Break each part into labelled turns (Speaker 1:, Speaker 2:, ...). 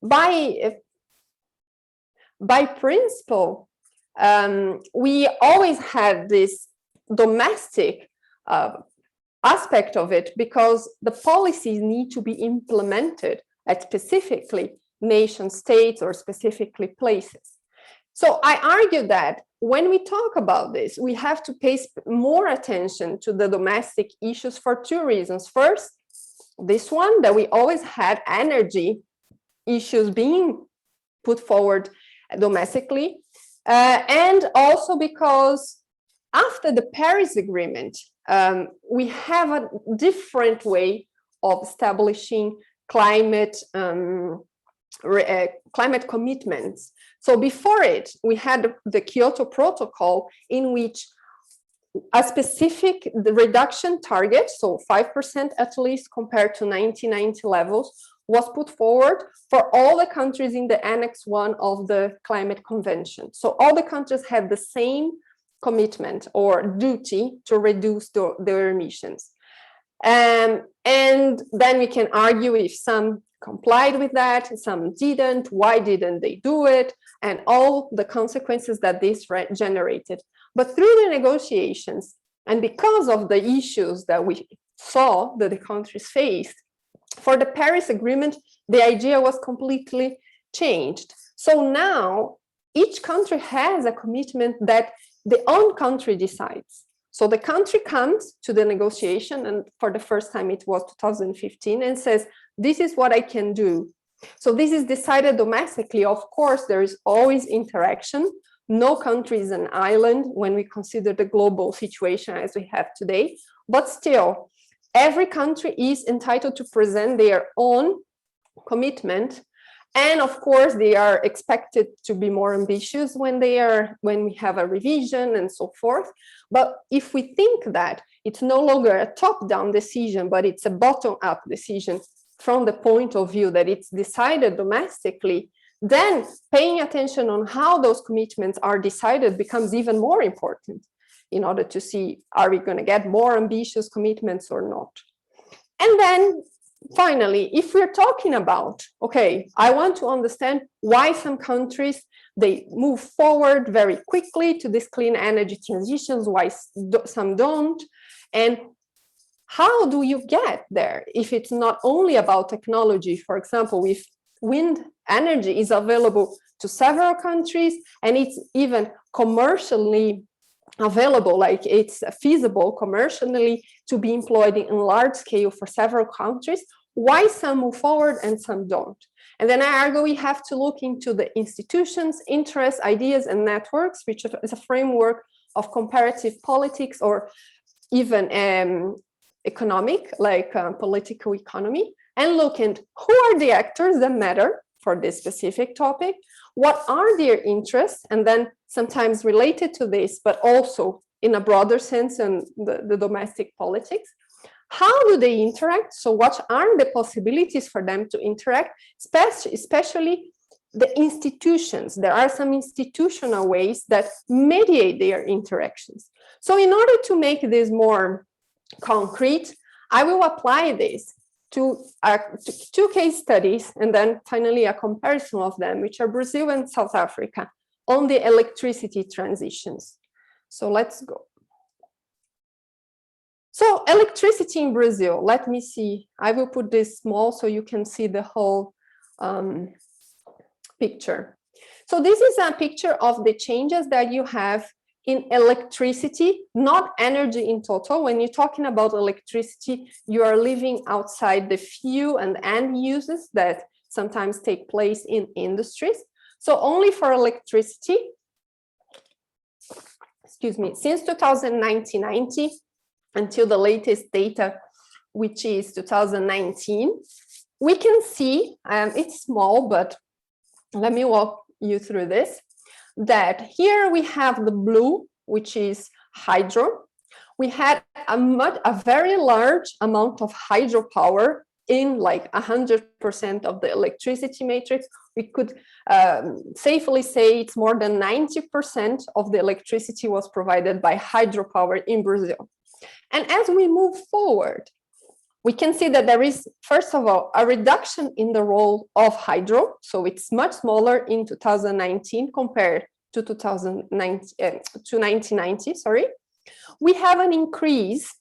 Speaker 1: by principle, we always had this domestic aspect of it, because the policies need to be implemented at specifically nation states or specifically places. So I argue that when we talk about this, we have to pay more attention to the domestic issues for two reasons. First, this one, that we always had energy issues being put forward domestically, and also because after the Paris Agreement, we have a different way of establishing climate commitments. So before it, we had the Kyoto Protocol, in which a specific reduction target, so 5% at least compared to 1990 levels, was put forward for all the countries in the Annex 1 of the Climate Convention. So all the countries had the same commitment or duty to reduce their emissions. And then we can argue if some complied with that, some didn't, why didn't they do it, and all the consequences that this generated. But through the negotiations, and because of the issues that we saw that the countries faced, for the Paris Agreement, the idea was completely changed. So now each country has a commitment that the own country decides. So the country comes to the negotiation, and for the first time it was 2015, and says, this is what I can do. So this is decided domestically. Of course, there is always interaction. No country is an island when we consider the global situation as we have today, but still, every country is entitled to present their own commitment. And of course, they are expected to be more ambitious when we have a revision and so forth. But if we think that it's no longer a top-down decision, but it's a bottom-up decision from the point of view that it's decided domestically, then paying attention on how those commitments are decided becomes even more important in order to see, are we going to get more ambitious commitments or not? And then finally, if we're talking about, okay, I want to understand why some countries, they move forward very quickly to this clean energy transitions, why some don't, and how do you get there if it's not only about technology? For example, if wind energy is available to several countries and it's even commercially available, like it's feasible commercially to be employed in large scale for several countries, why some move forward and some don't? And then I argue we have to look into the institutions, interests, ideas, and networks, which is a framework of comparative politics or even economic, like political economy, and look at who are the actors that matter for this specific topic, what are their interests, and then sometimes related to this, but also in a broader sense in the domestic politics. How do they interact? So what are the possibilities for them to interact, especially the institutions? There are some institutional ways that mediate their interactions. So in order to make this more concrete, I will apply this to two case studies, and then finally a comparison of them, which are Brazil and South Africa, on the electricity transitions. So let's go. So electricity in Brazil, let me see. I will put this small so you can see the whole picture. So this is a picture of the changes that you have in electricity, not energy in total. When you're talking about electricity, you are leaving outside the few and end uses that sometimes take place in industries. So only for electricity, excuse me, since 1990 until the latest data, which is 2019, we can see, it's small, but let me walk you through this, that here we have the blue, which is hydro. We had a very large amount of hydropower in like 100% of the electricity matrix. We could safely say it's more than 90% of the electricity was provided by hydropower in Brazil. And as we move forward, we can see that there is, first of all, a reduction in the role of hydro. So it's much smaller in 2019 compared to 1990, sorry. We have an increase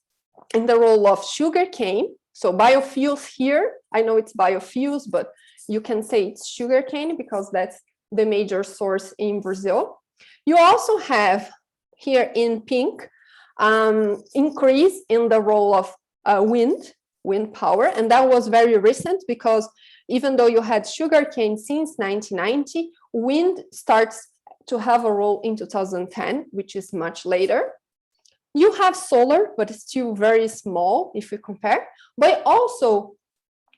Speaker 1: in the role of sugarcane. So biofuels here, I know it's biofuels, but you can say it's sugarcane because that's the major source in Brazil. You also have here in pink, increase in the role of wind power, and that was very recent because even though you had sugarcane since 1990, wind starts to have a role in 2010, which is much later. You have solar, but it's still very small if we compare. But also,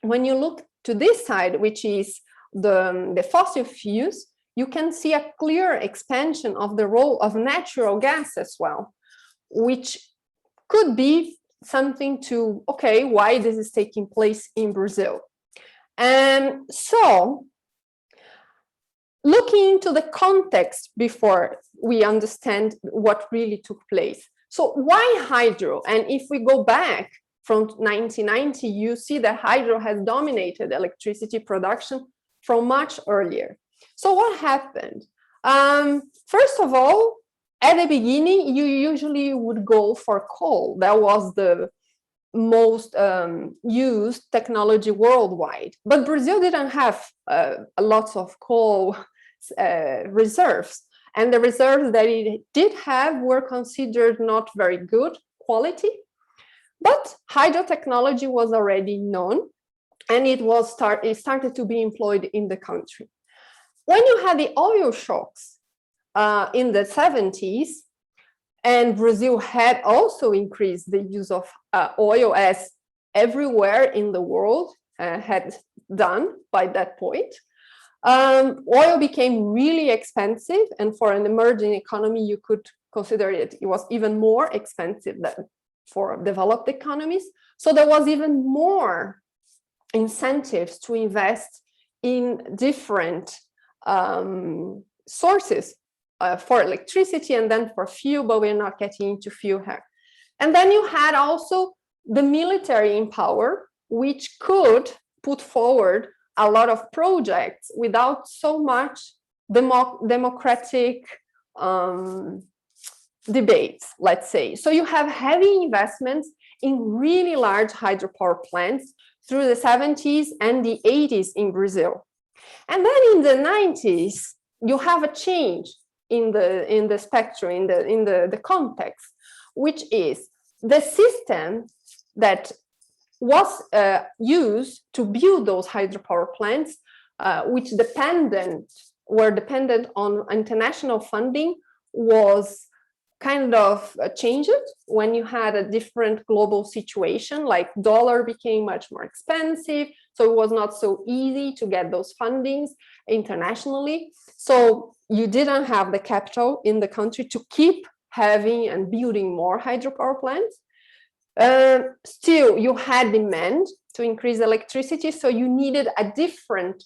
Speaker 1: when you look to this side, which is the fossil fuels, you can see a clear expansion of the role of natural gas as well, which could be something to, okay, why this is taking place in Brazil. And so, looking into the context before we understand what really took place. So why hydro? And if we go back from 1990, you see that hydro has dominated electricity production from much earlier. So what happened? First of all, at the beginning, you usually would go for coal. That was the most used technology worldwide. But Brazil didn't have lots of coal reserves. And the reserves that it did have were considered not very good quality. But hydro technology was already known, and it started to be employed in the country. When you had the oil shocks in the 70s, and Brazil had also increased the use of oil, as everywhere in the world had done by that point, oil became really expensive, and for an emerging economy, you could consider it was even more expensive than for developed economies. So there was even more incentives to invest in different sources for electricity and then for fuel, but we're not getting into fuel here. And then you had also the military in power, which could put forward a lot of projects without so much democratic debates, let's say. So you have heavy investments in really large hydropower plants through the 70s and the 80s in Brazil. And then in the 90s, you have a change in the spectrum, in the context, which is the system that was used to build those hydropower plants, which were dependent on international funding, was kind of changed when you had a different global situation, like dollar became much more expensive, so it was not so easy to get those fundings internationally. So you didn't have the capital in the country to keep having and building more hydropower plants. Still, you had demand to increase electricity, so you needed a different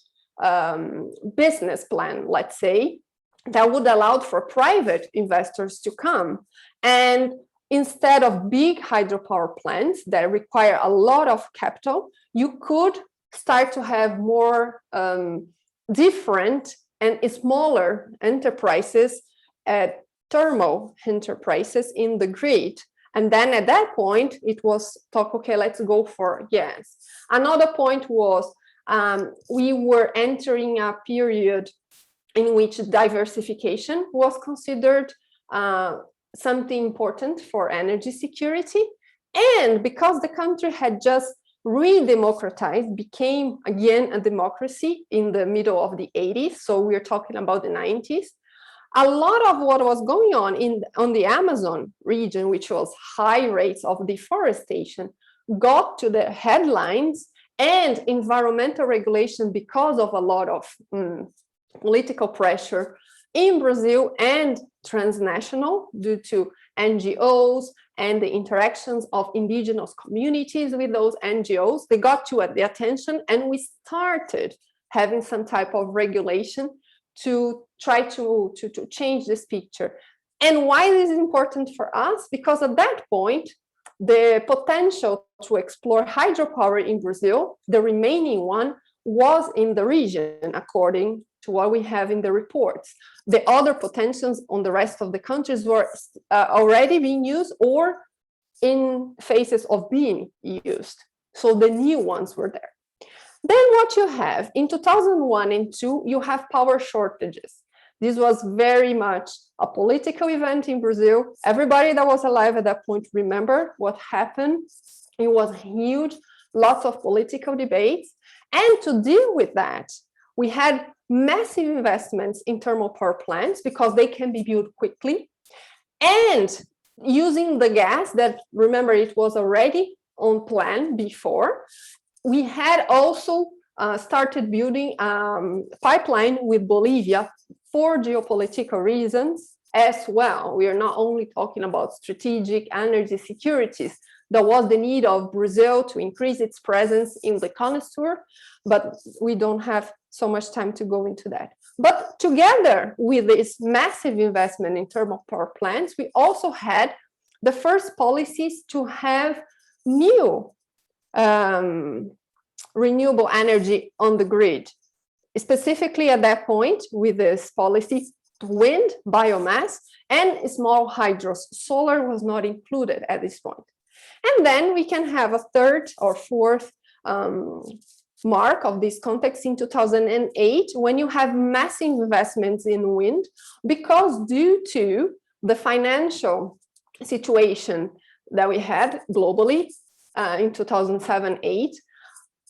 Speaker 1: business plan, let's say, that would allow for private investors to come. And instead of big hydropower plants that require a lot of capital, you could start to have more different and smaller enterprises, thermal enterprises in the grid. And then at that point, it was talk, okay, let's go for gas. Another point was we were entering a period in which diversification was considered something important for energy security. And because the country had just re-democratized, became again a democracy in the middle of the 80s, so we're talking about the 90s, a lot of what was going on the Amazon region, which was high rates of deforestation, got to the headlines, and environmental regulation, because of a lot of political pressure in Brazil and transnational due to NGOs and the interactions of indigenous communities with those NGOs, they got to the attention, and we started having some type of regulation to try to change this picture. And why this is important for us? Because at that point, the potential to explore hydropower in Brazil, the remaining one, was in the region, according to what we have in the reports. The other potentials on the rest of the countries were already being used or in phases of being used. So the new ones were there. Then what you have, in 2001 and 2, you have power shortages. This was very much a political event in Brazil. Everybody that was alive at that point remember what happened. It was huge, lots of political debates. And to deal with that, we had massive investments in thermal power plants because they can be built quickly. And using the gas that, remember, it was already on plan before, we had also started building pipeline with Bolivia for geopolitical reasons as well. We are not only talking about strategic energy securities. There was the need of Brazil to increase its presence in the Contentious, but we don't have so much time to go into that. But together with this massive investment in thermal power plants, we also had the first policies to have new renewable energy on the grid. Specifically at that point, with this policy, wind, biomass, and small hydros. Solar was not included at this point. And then we can have a third or fourth mark of this context in 2008, when you have massive investments in wind, because due to the financial situation that we had globally in 2007-8,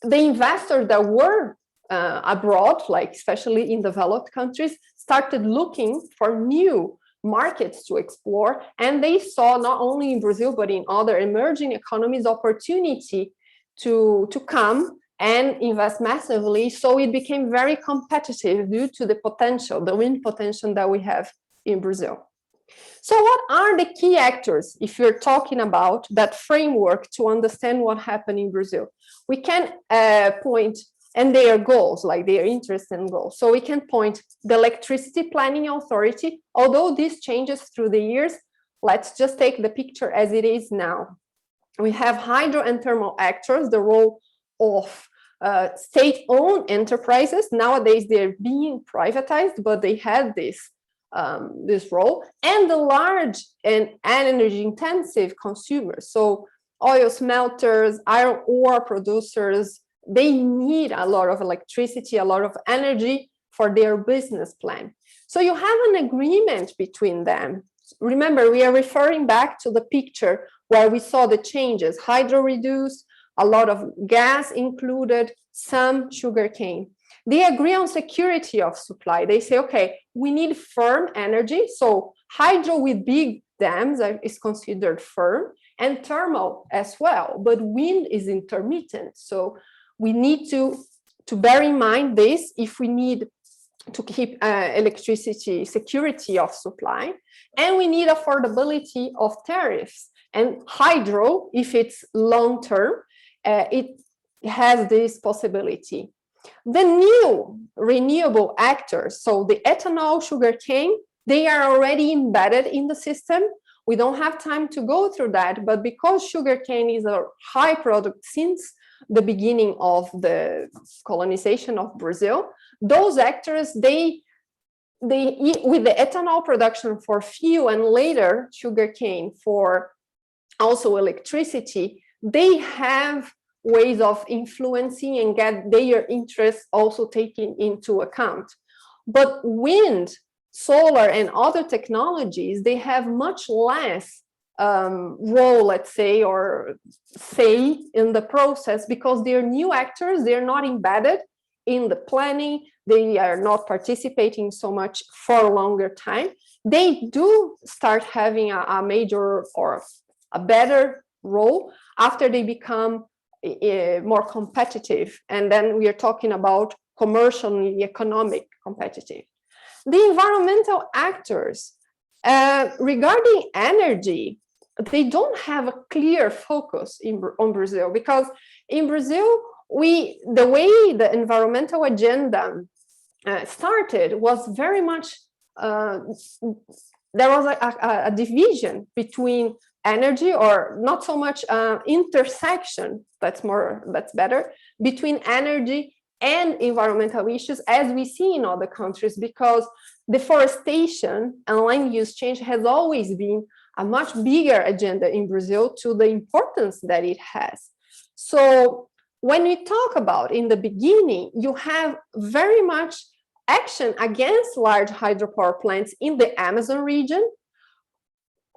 Speaker 1: the investors that were abroad, like especially in developed countries, started looking for new markets to explore, and they saw not only in Brazil but in other emerging economies opportunity to come and invest massively. So it became very competitive due to the potential, the wind potential that we have in Brazil. So what are the key actors if you're talking about that framework to understand what happened in Brazil? We can point, and their goals, like their interests and goals. So we can point the Electricity Planning Authority, although this changes through the years. Let's just take the picture as it is now. We have hydro and thermal actors, the role of state-owned enterprises. Nowadays, they're being privatized, but they had this role, and the large and energy-intensive consumers. So oil smelters, iron ore producers, they need a lot of electricity, a lot of energy for their business plan. So you have an agreement between them. Remember, we are referring back to the picture where we saw the changes, hydro reduced, a lot of gas included, some sugarcane. They agree on security of supply. They say, okay, we need firm energy. So hydro with big dams is considered firm, and thermal as well, but wind is intermittent. So we need to bear in mind this if we need to keep electricity security of supply, and we need affordability of tariffs. And hydro, if it's long-term, it has this possibility. The new renewable actors, so the ethanol, sugarcane, they are already embedded in the system. We don't have time to go through that, but because sugarcane is a high product since the beginning of the colonization of Brazil, those actors, they with the ethanol production for fuel and later sugarcane for also electricity, they have ways of influencing and get their interests also taken into account. But wind, solar, and other technologies, they have much less role, let's say, or say in the process, because they're new actors, they're not embedded in the planning, they are not participating so much for a longer time. They do start having a major or a better role after they become more competitive, and then we are talking about commercially economic competitive. The environmental actors, regarding energy, they don't have a clear focus on Brazil, because in Brazil, the way the environmental agenda started was very much, there was a division between energy, or not so much intersection, that's better, between energy and environmental issues, as we see in other countries, because deforestation and land use change has always been a much bigger agenda in Brazil to the importance that it has. So when we talk about in the beginning, you have very much action against large hydropower plants in the Amazon region,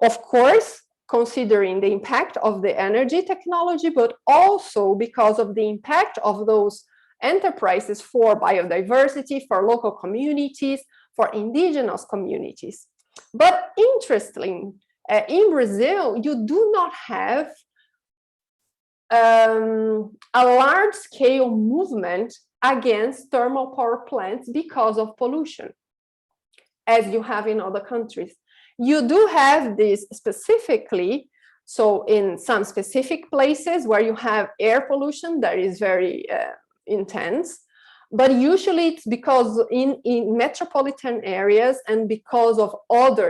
Speaker 1: of course, considering the impact of the energy technology, but also because of the impact of those enterprises for biodiversity, for local communities, for indigenous communities. But interestingly, in Brazil, you do not have a large-scale movement against thermal power plants because of pollution, as you have in other countries. You do have this specifically, so in some specific places where you have air pollution that is very intense, but usually it's because in metropolitan areas and because of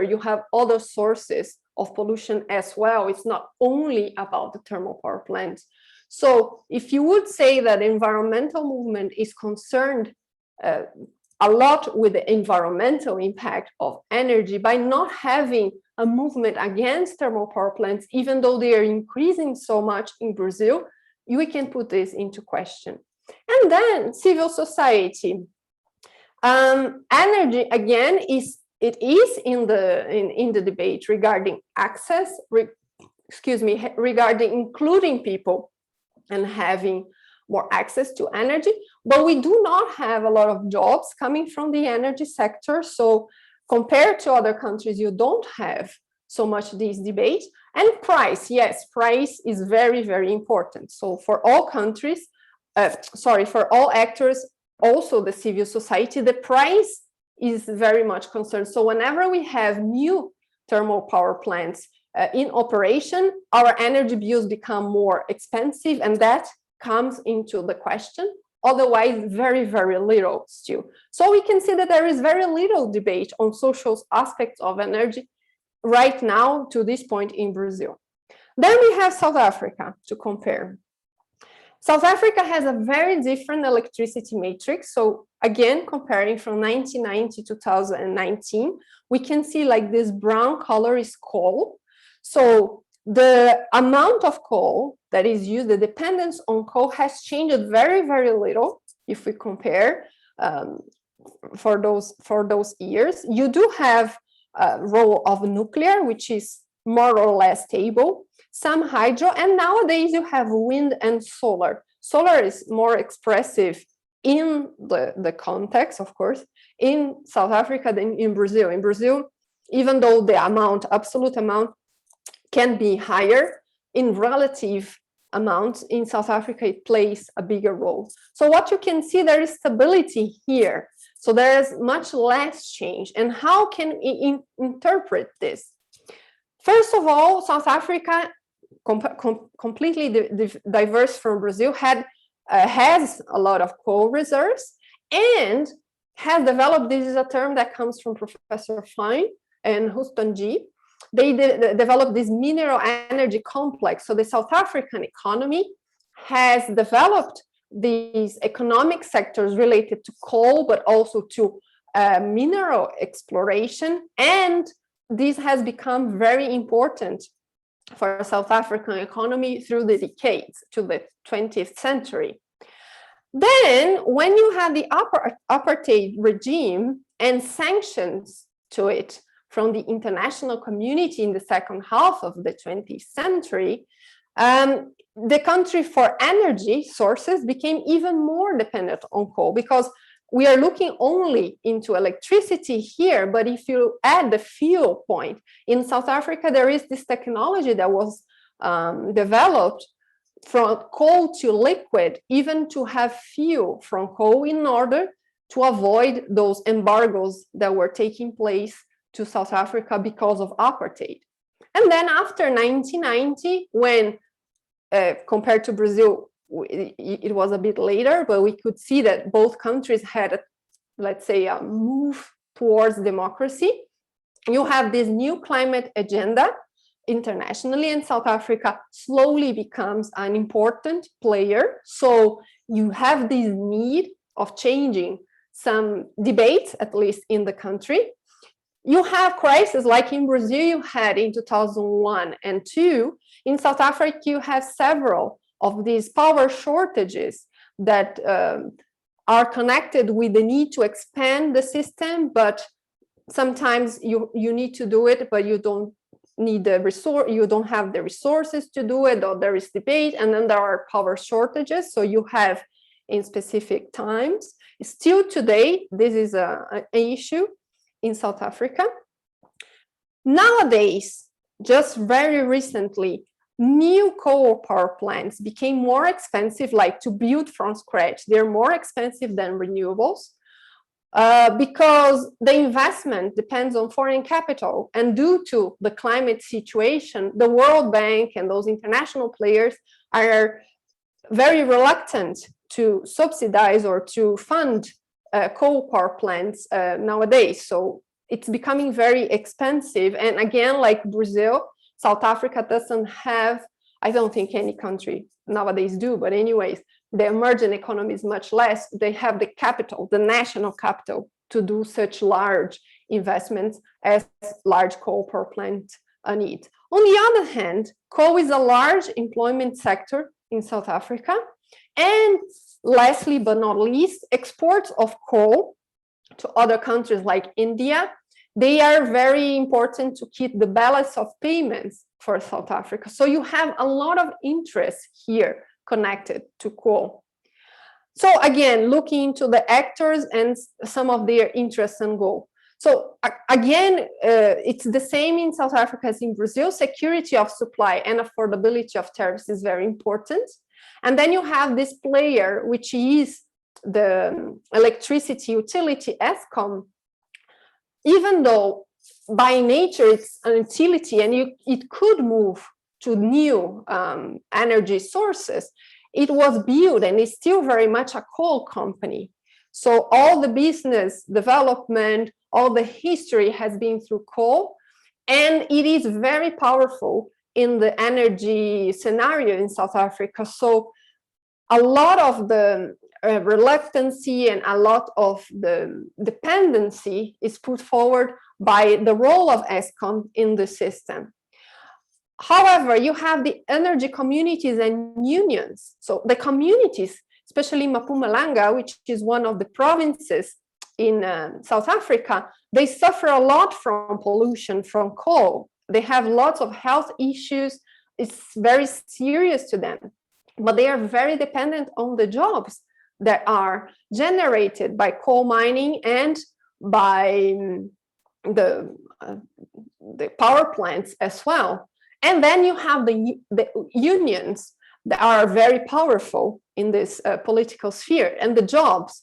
Speaker 1: you have other sources of pollution as well. It's not only about the thermal power plants. So if you would say that environmental movement is concerned a lot with the environmental impact of energy, by not having a movement against thermal power plants, even though they are increasing so much in Brazil, we can put this into question. And then civil society. Energy, again, is in the debate regarding access, regarding including people and having more access to energy, but we do not have a lot of jobs coming from the energy sector. So compared to other countries, you don't have so much this debate. And price, yes, price is very, very important. So for all countries, for all actors, also the civil society, the price is very much concerned. So whenever we have new thermal power plants in operation, our energy bills become more expensive, and that comes into the question. Otherwise, very, very little still. So we can see that there is very little debate on social aspects of energy right now to this point in Brazil. Then we have South Africa to compare. South Africa has a very different electricity matrix. So again, comparing from 1990 to 2019, we can see like this brown color is coal. So the amount of coal that is used, the dependence on coal has changed very, very little if we compare for those years. You do have a role of nuclear, which is more or less stable, some hydro, and nowadays you have wind and solar. Solar is more expressive in the context, of course, in South Africa than in Brazil. In Brazil, even though the absolute amount can be higher, in relative amounts, in South Africa, it plays a bigger role. So what you can see, there is stability here. So there is much less change. And how can we interpret this? First of all, South Africa, completely diverse from Brazil, has a lot of coal reserves and has developed, this is a term that comes from Professor Fine and Houston G. They developed this mineral energy complex. So the South African economy has developed these economic sectors related to coal, but also to mineral exploration. And this has become very important for South African economy through the decades to the 20th century. Then, when you have the apartheid regime and sanctions to it from the international community in the second half of the 20th century, the country for energy sources became even more dependent on coal, because we are looking only into electricity here, but if you add the fuel point, in South Africa, there is this technology that was developed from coal to liquid, even to have fuel from coal in order to avoid those embargoes that were taking place to South Africa because of apartheid. And then after 1990, when compared to Brazil, it was a bit later, but we could see that both countries had, let's say, a move towards democracy. You have this new climate agenda internationally, and South Africa slowly becomes an important player. So you have this need of changing some debates, at least in the country. You have crises like in Brazil you had in 2001 and 2. In South Africa, you have several of these power shortages that are connected with the need to expand the system, but sometimes you need to do it, but you don't need the resource, you don't have the resources to do it, or there is debate, and then there are power shortages. So you have in specific times. Still today, this is an issue in South Africa. Nowadays, just very recently, new coal power plants became more expensive, like to build from scratch. They're more expensive than renewables because the investment depends on foreign capital. And due to the climate situation, the World Bank and those international players are very reluctant to subsidize or to fund coal power plants nowadays. So it's becoming very expensive. And again, like Brazil, South Africa doesn't have, I don't think any country nowadays do, but anyways, the emerging economy is much less. They have the capital, the national capital, to do such large investments as large coal power plants need. On the other hand, coal is a large employment sector in South Africa. And lastly, but not least, exports of coal to other countries like India, they are very important to keep the balance of payments for South Africa. So you have a lot of interest here connected to coal. So again, looking into the actors and some of their interests and goals. So again, it's the same in South Africa as in Brazil. Security of supply and affordability of tariffs is very important. And then you have this player, which is the electricity utility, Eskom. Even though by nature it's an utility and it could move to new energy sources, it was built and is still very much a coal company. So all the business development, all the history has been through coal, and it is very powerful in the energy scenario in South Africa. So a lot of the reluctancy and a lot of the dependency is put forward by the role of Eskom in the system. However, you have the energy communities and unions. So the communities, especially Mpumalanga, which is one of the provinces in South Africa, they suffer a lot from pollution from coal. They have lots of health issues. It's very serious to them, but they are very dependent on the jobs that are generated by coal mining and by the power plants as well. And then you have the unions that are very powerful in this political sphere, and the jobs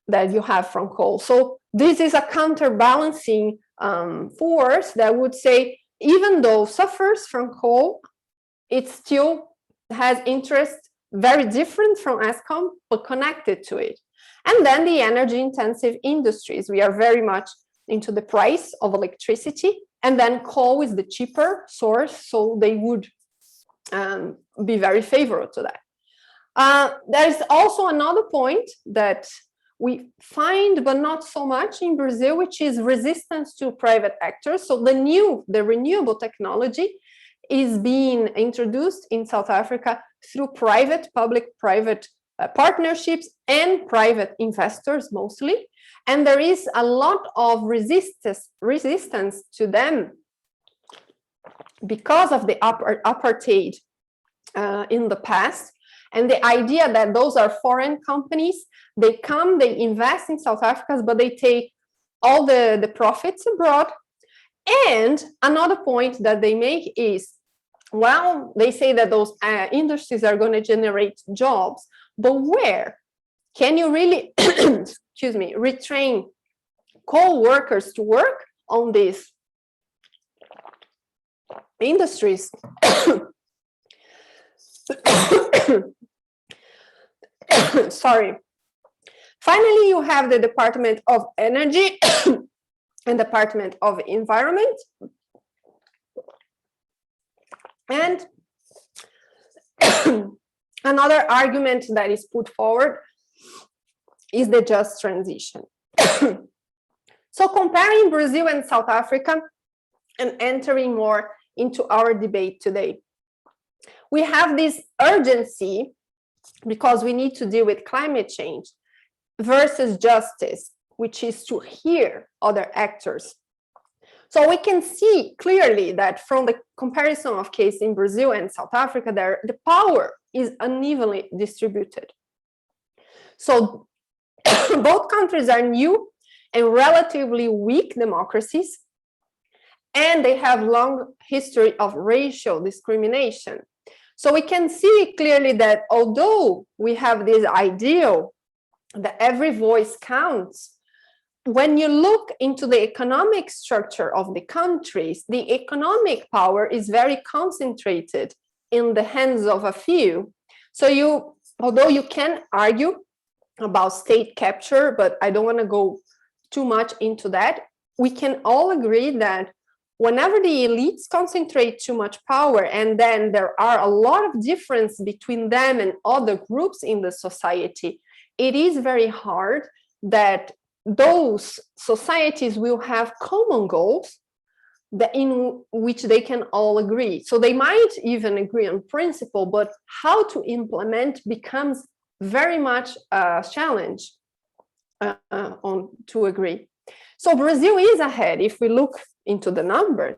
Speaker 1: that you have from coal. So this is a counterbalancing force that would say, even though suffers from coal, it still has interest very different from Eskom, but connected to it. And then the energy intensive industries, we are very much into the price of electricity, and then coal is the cheaper source, so they would be very favorable to that. There's also another point that we find, but not so much in Brazil, which is resistance to private actors. So the renewable technology is being introduced in South Africa through public-private partnerships and private investors mostly. And there is a lot of resistance to them because of the apartheid in the past. And the idea that those are foreign companies, they come, they invest in South Africa, but they take all the profits abroad. And another point that they make is, well, they say that those industries are going to generate jobs, but where? Can you really, excuse me, retrain coal workers to work on these industries? Sorry. Finally, you have the Department of Energy and Department of Environment. And another argument that is put forward is the just transition. So comparing Brazil and South Africa and entering more into our debate today, we have this urgency because we need to deal with climate change versus justice, which is to hear other actors. So we can see clearly that from the comparison of case in Brazil and South Africa, there the power is unevenly distributed. So both countries are new and relatively weak democracies, and they have long history of racial discrimination. So we can see clearly that although we have this ideal that every voice counts, when you look into the economic structure of the countries, the economic power is very concentrated in the hands of a few. So although you can argue about state capture, but I don't want to go too much into that, we can all agree that whenever the elites concentrate too much power, and then there are a lot of difference between them and other groups in the society, it is very hard that those societies will have common goals that in which they can all agree. So they might even agree on principle, but how to implement becomes very much a challenge to agree. So Brazil is ahead if we look into the numbers,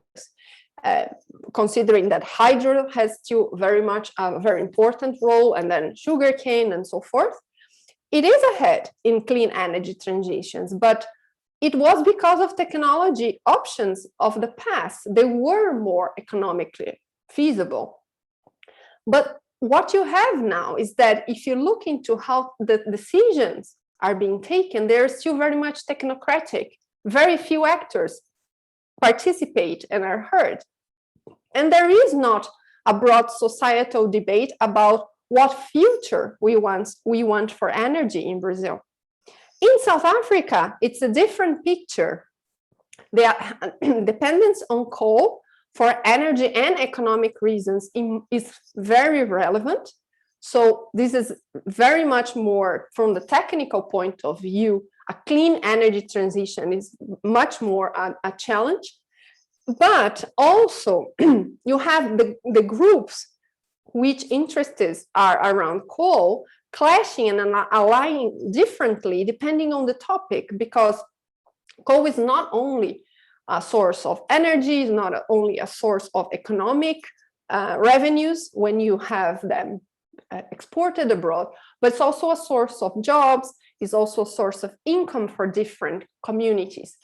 Speaker 1: considering that hydro has still very much a very important role, and then sugarcane and so forth. It is ahead in clean energy transitions, but it was because of technology options of the past. They were more economically feasible. But what you have now is that if you look into how the decisions are being taken, they're still very much technocratic. Very few actors participate and are heard. And there is not a broad societal debate about what future we want for energy in Brazil. In South Africa, it's a different picture. The dependence on coal for energy and economic reasons is very relevant. So this is very much more from the technical point of view. A clean energy transition is much more a challenge. But also you have the groups which interests are around coal clashing and aligning differently depending on the topic, because coal is not only a source of energy, is not only a source of economic revenues when you have them exported abroad, but it's also a source of jobs, is also a source of income for different communities.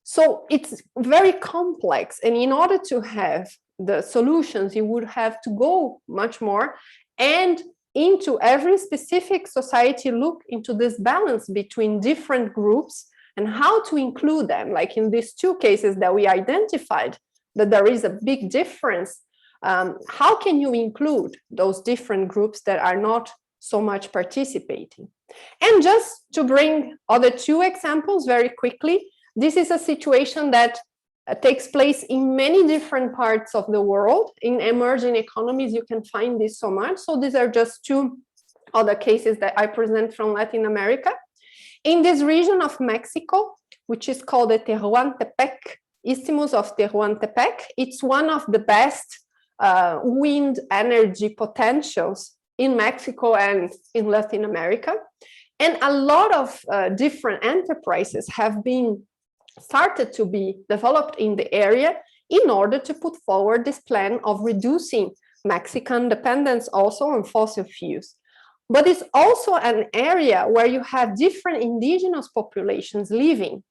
Speaker 1: So it's very complex, and in order to have the solutions, you would have to go much more and into every specific society, look into this balance between different groups and how to include them. Like in these two cases that we identified, that there is a big difference. How can you include those different groups that are not so much participating? And just to bring other two examples very quickly, this is a situation that takes place in many different parts of the world. In emerging economies, you can find this so much. So these are just two other cases that I present from Latin America. In this region of Mexico, which is called the Tehuantepec, Isthmus of Tehuantepec, it's one of the best wind energy potentials in Mexico and in Latin America. And a lot of different enterprises have been started to be developed in the area in order to put forward this plan of reducing Mexican dependence also on fossil fuels. But it's also an area where you have different indigenous populations living,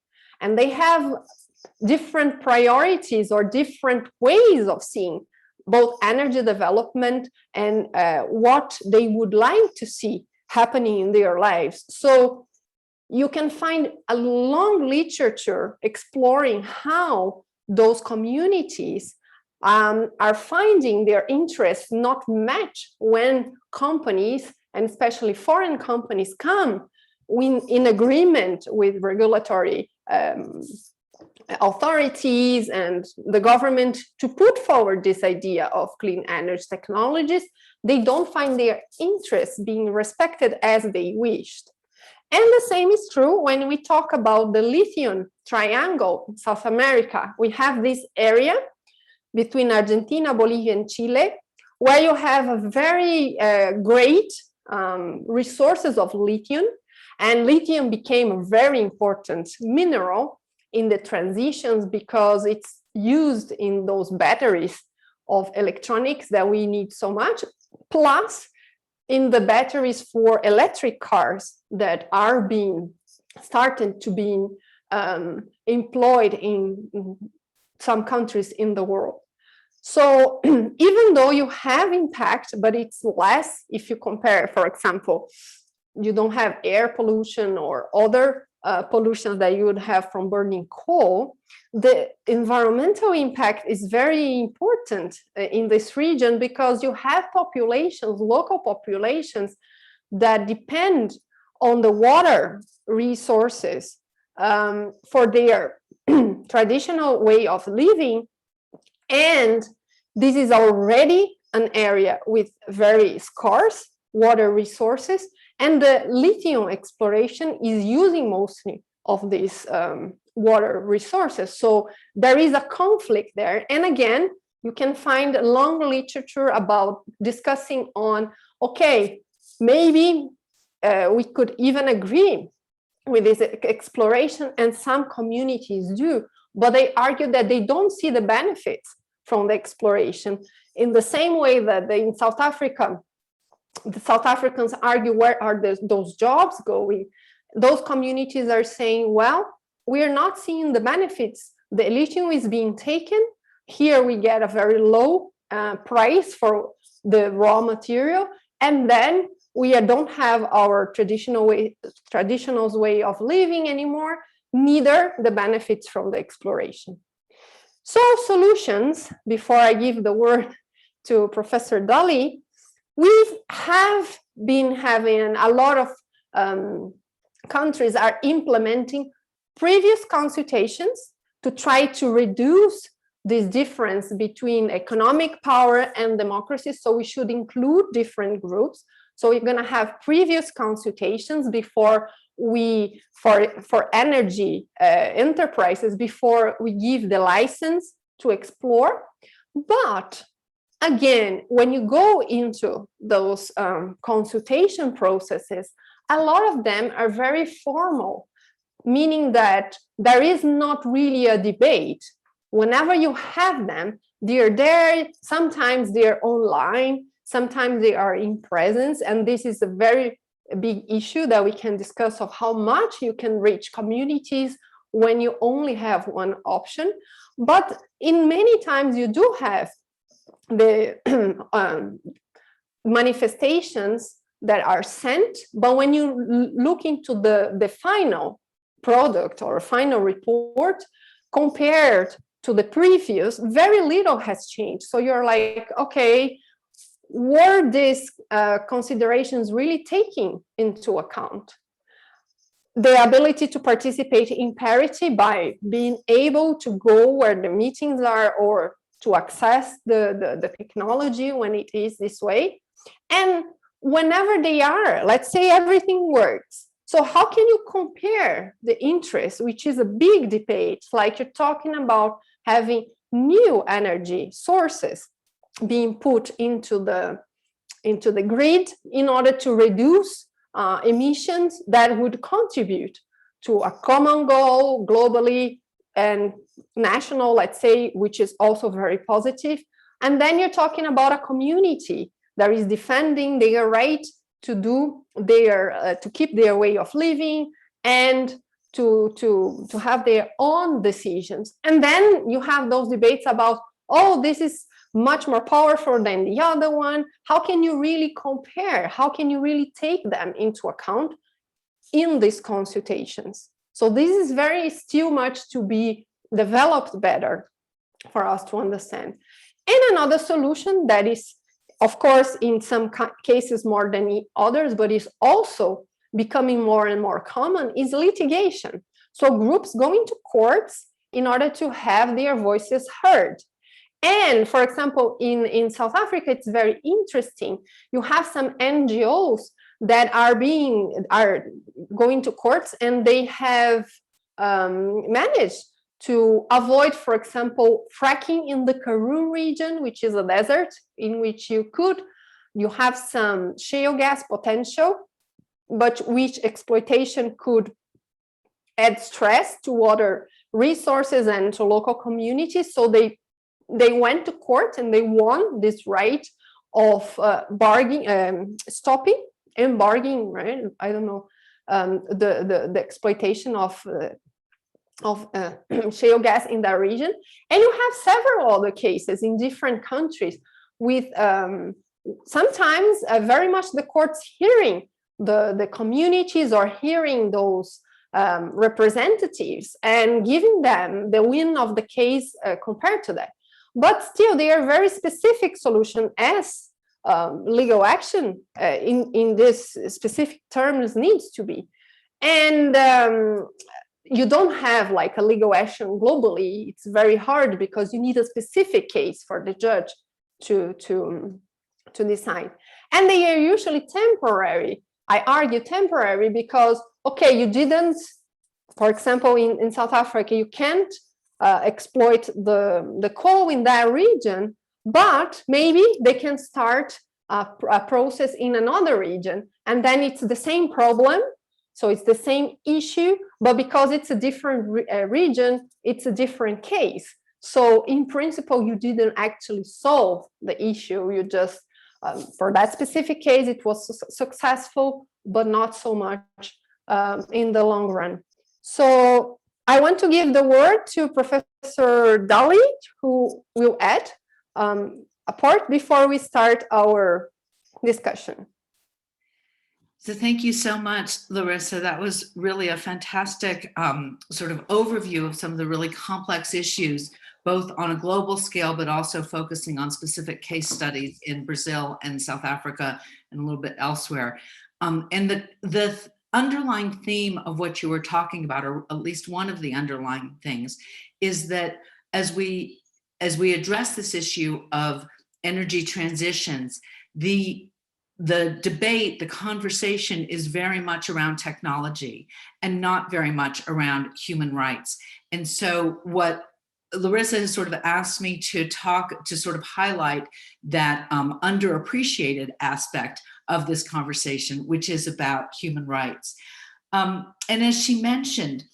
Speaker 1: and they have different priorities or different ways of seeing both energy development and what they would like to see happening in their lives. So you can find a long literature exploring how those communities are finding their interests not match when companies, and especially foreign companies, come in agreement with regulatory authorities and the government to put forward this idea of clean energy technologies, they don't find their interests being respected as they wished. And the same is true when we talk about the lithium triangle in South America. We have this area between Argentina, Bolivia, and Chile, where you have a very great resources of lithium, and lithium became a very important mineral in the transitions because it's used in those batteries of electronics that we need so much, plus in the batteries for electric cars that are being started to be employed in some countries in the world. So even though you have impact, but it's less if you compare, for example, you don't have air pollution or other pollution that you would have from burning coal, the environmental impact is very important in this region because you have populations, local populations that depend on the water resources for their traditional way of living. And this is already an area with very scarce water resources, and the lithium exploration is using mostly of these water resources. So there is a conflict there. And again, you can find long literature about discussing on, okay, maybe we could even agree with this exploration, and some communities do, but they argue that they don't see the benefits from the exploration in the same way that in South Africa, the South Africans argue, where are those jobs going? Those communities are saying, well, we are not seeing the benefits. The lithium is being taken. Here we get a very low price for the raw material, and then we don't have our traditional way of living anymore, neither the benefits from the exploration. So solutions, before I give the word to Professor Dali, we have been having a lot of countries are implementing previous consultations to try to reduce this difference between economic power and democracy. So we should include different groups. So we're going to have previous consultations before we, for energy enterprises, before we give the license to explore. But again, when you go into those consultation processes, a lot of them are very formal, meaning that there is not really a debate. Whenever you have them, they're there, sometimes they're online, sometimes they are in presence, and this is a very big issue that we can discuss of how much you can reach communities when you only have one option. But in many times you do have the manifestations that are sent, but when you look into the final product or final report compared to the previous, very little has changed. So you're like, okay, were these considerations really taken into account? The ability to participate in parity by being able to go where the meetings are or to access the technology when it is this way. And whenever they are, let's say everything works. So how can you compare the interest, which is a big debate, like you're talking about having new energy sources being put into the grid in order to reduce emissions that would contribute to a common goal globally and national, let's say, which is also very positive. And then you're talking about a community that is defending their right to do their to keep their way of living and to have their own decisions. And then you have those debates about, oh, this is much more powerful than the other one. How can you really compare? How can you really take them into account in these consultations? So this is very still much to be developed better for us to understand. And another solution that is, of course, in some cases more than others, but is also becoming more and more common, is litigation. So groups going to courts in order to have their voices heard. And for example, in South Africa, it's very interesting. You have some NGOs that are going to courts, and they have managed to avoid, for example, fracking in the Karoo region, which is a desert in which you have some shale gas potential, but which exploitation could add stress to water resources and to local communities. So they went to court and they won this right of stopping, embargoing, right? I don't know, the exploitation of shale gas in that region. And you have several other cases in different countries with sometimes very much the courts hearing the communities or hearing those representatives and giving them the win of the case compared to that. But still, they are very specific solution as legal action in this specific terms needs to be. And you don't have like a legal action globally. It's very hard because you need a specific case for the judge to decide. And they are usually temporary. I argue temporary because, okay, you didn't, for example, in South Africa, you can't exploit the coal in that region, but maybe they can start a process in another region, and then it's the same problem. So it's the same issue, but because it's a different region, it's a different case. So in principle, you didn't actually solve the issue. You just, for that specific case, it was successful, but not so much in the long run. So I want to give the word to Professor Daly, who will add a part before we start our discussion.
Speaker 2: So thank you so much, Larissa. That was really a fantastic sort of overview of some of the really complex issues, both on a global scale, but also focusing on specific case studies in Brazil and South Africa and a little bit elsewhere. And the underlying theme of what you were talking about, or at least one of the underlying things, is that as we address this issue of energy transitions, the debate, the conversation is very much around technology and not very much around human rights. And so what Larissa has sort of asked me to sort of highlight that underappreciated aspect of this conversation, which is about human rights. And as she mentioned,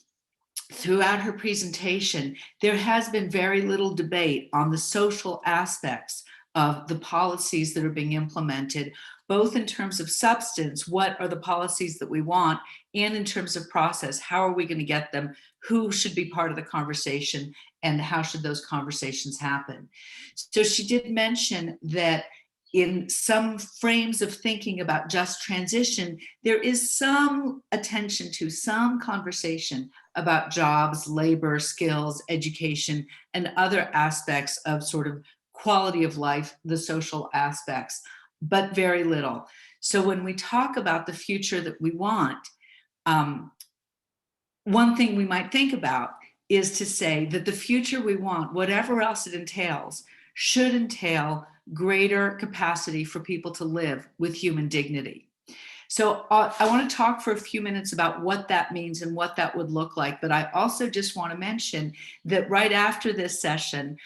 Speaker 2: throughout her presentation, there has been very little debate on the social aspects of the policies that are being implemented, both in terms of substance, what are the policies that we want, and in terms of process, how are we going to get them, who should be part of the conversation, and how should those conversations happen. So she did mention that in some frames of thinking about just transition, there is some attention to some conversation about jobs, labor, skills, education, and other aspects of sort of quality of life, the social aspects, but very little. So when we talk about the future that we want, one thing we might think about is to say that the future we want, whatever else it entails, should entail greater capacity for people to live with human dignity. So I want to talk for a few minutes about what that means and what that would look like. But I also just want to mention that right after this session,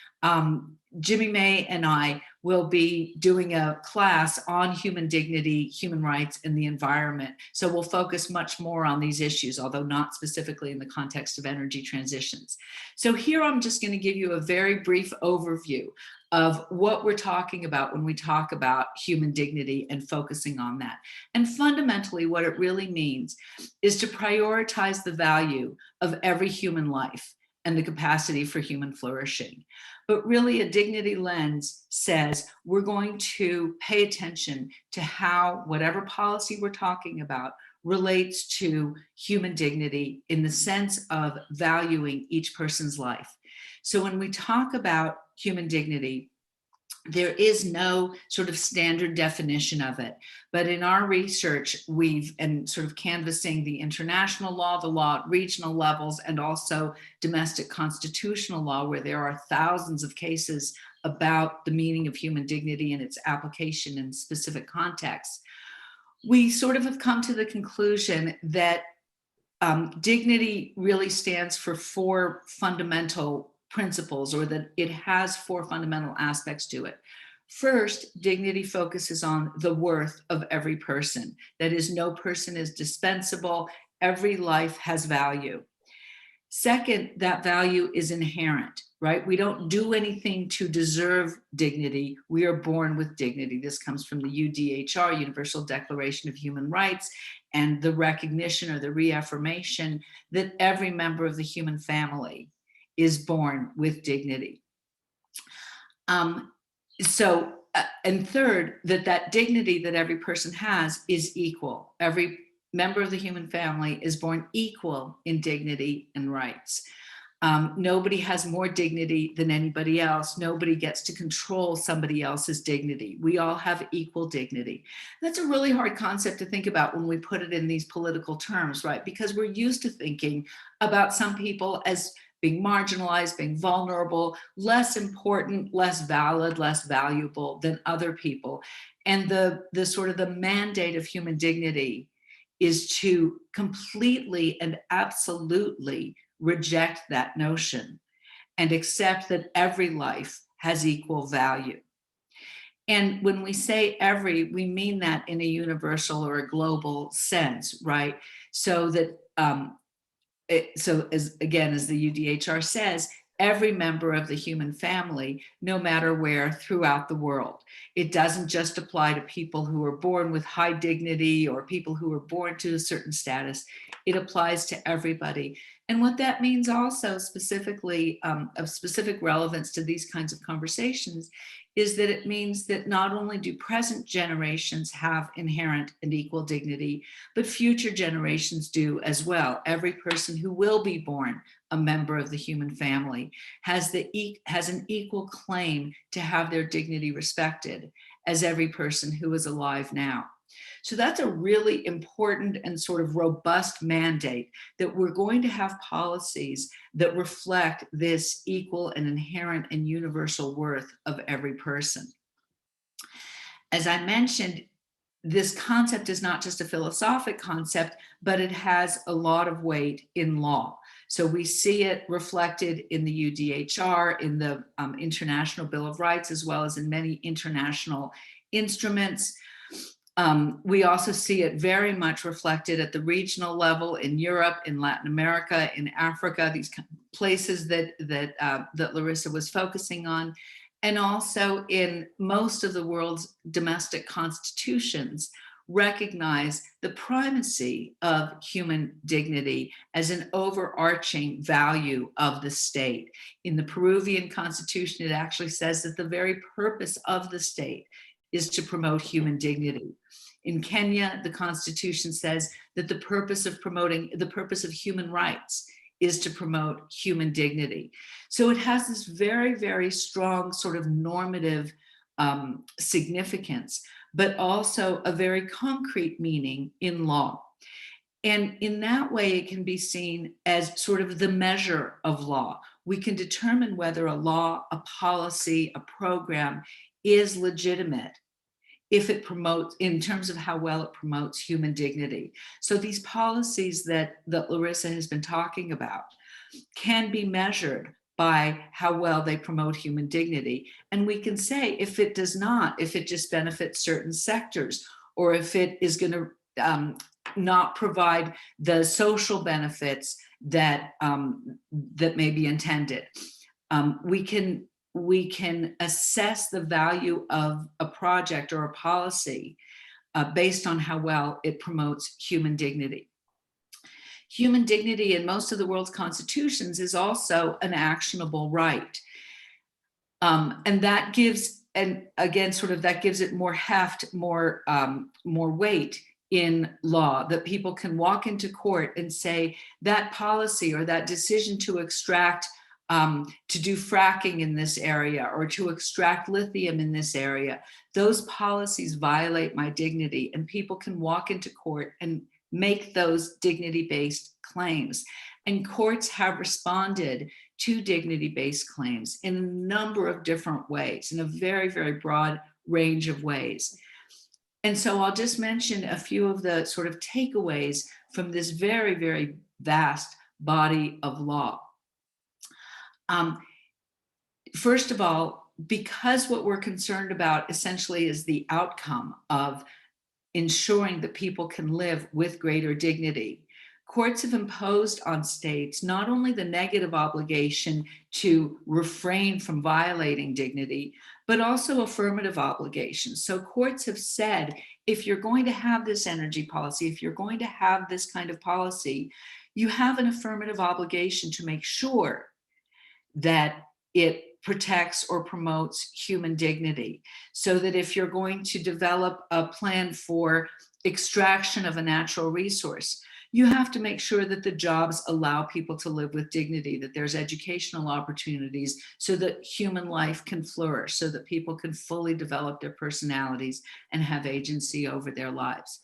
Speaker 2: Jimmy May and I will be doing a class on human dignity, human rights, and the environment. So we'll focus much more on these issues, although not specifically in the context of energy transitions. So here I'm just going to give you a very brief overview of what we're talking about when we talk about human dignity and focusing on that. And fundamentally, what it really means is to prioritize the value of every human life and the capacity for human flourishing. But really, a dignity lens says we're going to pay attention to how whatever policy we're talking about relates to human dignity in the sense of valuing each person's life. So when we talk about human dignity, There is no sort of standard definition of it. But in our research, and sort of canvassing the international law, the law at regional levels, and also domestic constitutional law, where there are thousands of cases about the meaning of human dignity and its application in specific contexts, we sort of have come to the conclusion that dignity really stands for 4 fundamental principles, or that it has 4 fundamental aspects to it. First, dignity focuses on the worth of every person. That is, no person is dispensable. Every life has value. Second, that value is inherent, right? We don't do anything to deserve dignity. We are born with dignity. This comes from the UDHR, Universal Declaration of Human Rights, and the recognition or the reaffirmation that every member of the human family is born with dignity. And third, that dignity that every person has is equal. Every member of the human family is born equal in dignity and rights. Nobody has more dignity than anybody else. Nobody gets to control somebody else's dignity. We all have equal dignity. That's a really hard concept to think about when we put it in these political terms, right? Because we're used to thinking about some people as being marginalized, being vulnerable, less important, less valid, less valuable than other people. And the sort of the mandate of human dignity is to completely and absolutely reject that notion and accept that every life has equal value. And when we say every, we mean that in a universal or a global sense, right? So that, as the UDHR says, every member of the human family, no matter where, throughout the world. It doesn't just apply to people who are born with high dignity or people who are born to a certain status. It applies to everybody. And what that means also specifically, of specific relevance to these kinds of conversations, is that it means that not only do present generations have inherent and equal dignity, but future generations do as well. Every person who will be born a member of the human family has an equal claim to have their dignity respected as every person who is alive now. So that's a really important and sort of robust mandate, that we're going to have policies that reflect this equal and inherent and universal worth of every person. As I mentioned, this concept is not just a philosophic concept, but it has a lot of weight in law. So we see it reflected in the UDHR, in the International Bill of Rights, as well as in many international instruments. We also see it very much reflected at the regional level in Europe, in Latin America, in Africa, these places that Larissa was focusing on, and also in most of the world's domestic constitutions recognize the primacy of human dignity as an overarching value of the state. In the Peruvian constitution, it actually says that the very purpose of the state is to promote human dignity. In Kenya, the constitution says that the purpose of human rights is to promote human dignity. So it has this very, very strong sort of normative significance, but also a very concrete meaning in law. And in that way, it can be seen as sort of the measure of law. We can determine whether a law, a policy, a program is legitimate if it promotes, in terms of how well it promotes human dignity. So these policies that Larissa has been talking about can be measured by how well they promote human dignity. And we can say if it does not, if it just benefits certain sectors, or if it is going to not provide the social benefits that that may be intended. We can assess the value of a project or a policy based on how well it promotes human dignity. Human dignity in most of the world's constitutions is also an actionable right. And that gives, and again, sort of that gives it more heft, more weight in law, that people can walk into court and say that policy or that decision to extract to do fracking in this area or to extract lithium in this area. Those policies violate my dignity, and people can walk into court and make those dignity-based claims. And courts have responded to dignity-based claims in a number of different ways, in a very, very broad range of ways. And so I'll just mention a few of the sort of takeaways from this very, very vast body of law. First of all, because what we're concerned about essentially is the outcome of ensuring that people can live with greater dignity, courts have imposed on states not only the negative obligation to refrain from violating dignity, but also affirmative obligations. So courts have said, if you're going to have this energy policy, if you're going to have this kind of policy, you have an affirmative obligation to make sure that it protects or promotes human dignity. So that if you're going to develop a plan for extraction of a natural resource, you have to make sure that the jobs allow people to live with dignity, that there's educational opportunities so that human life can flourish, so that people can fully develop their personalities and have agency over their lives.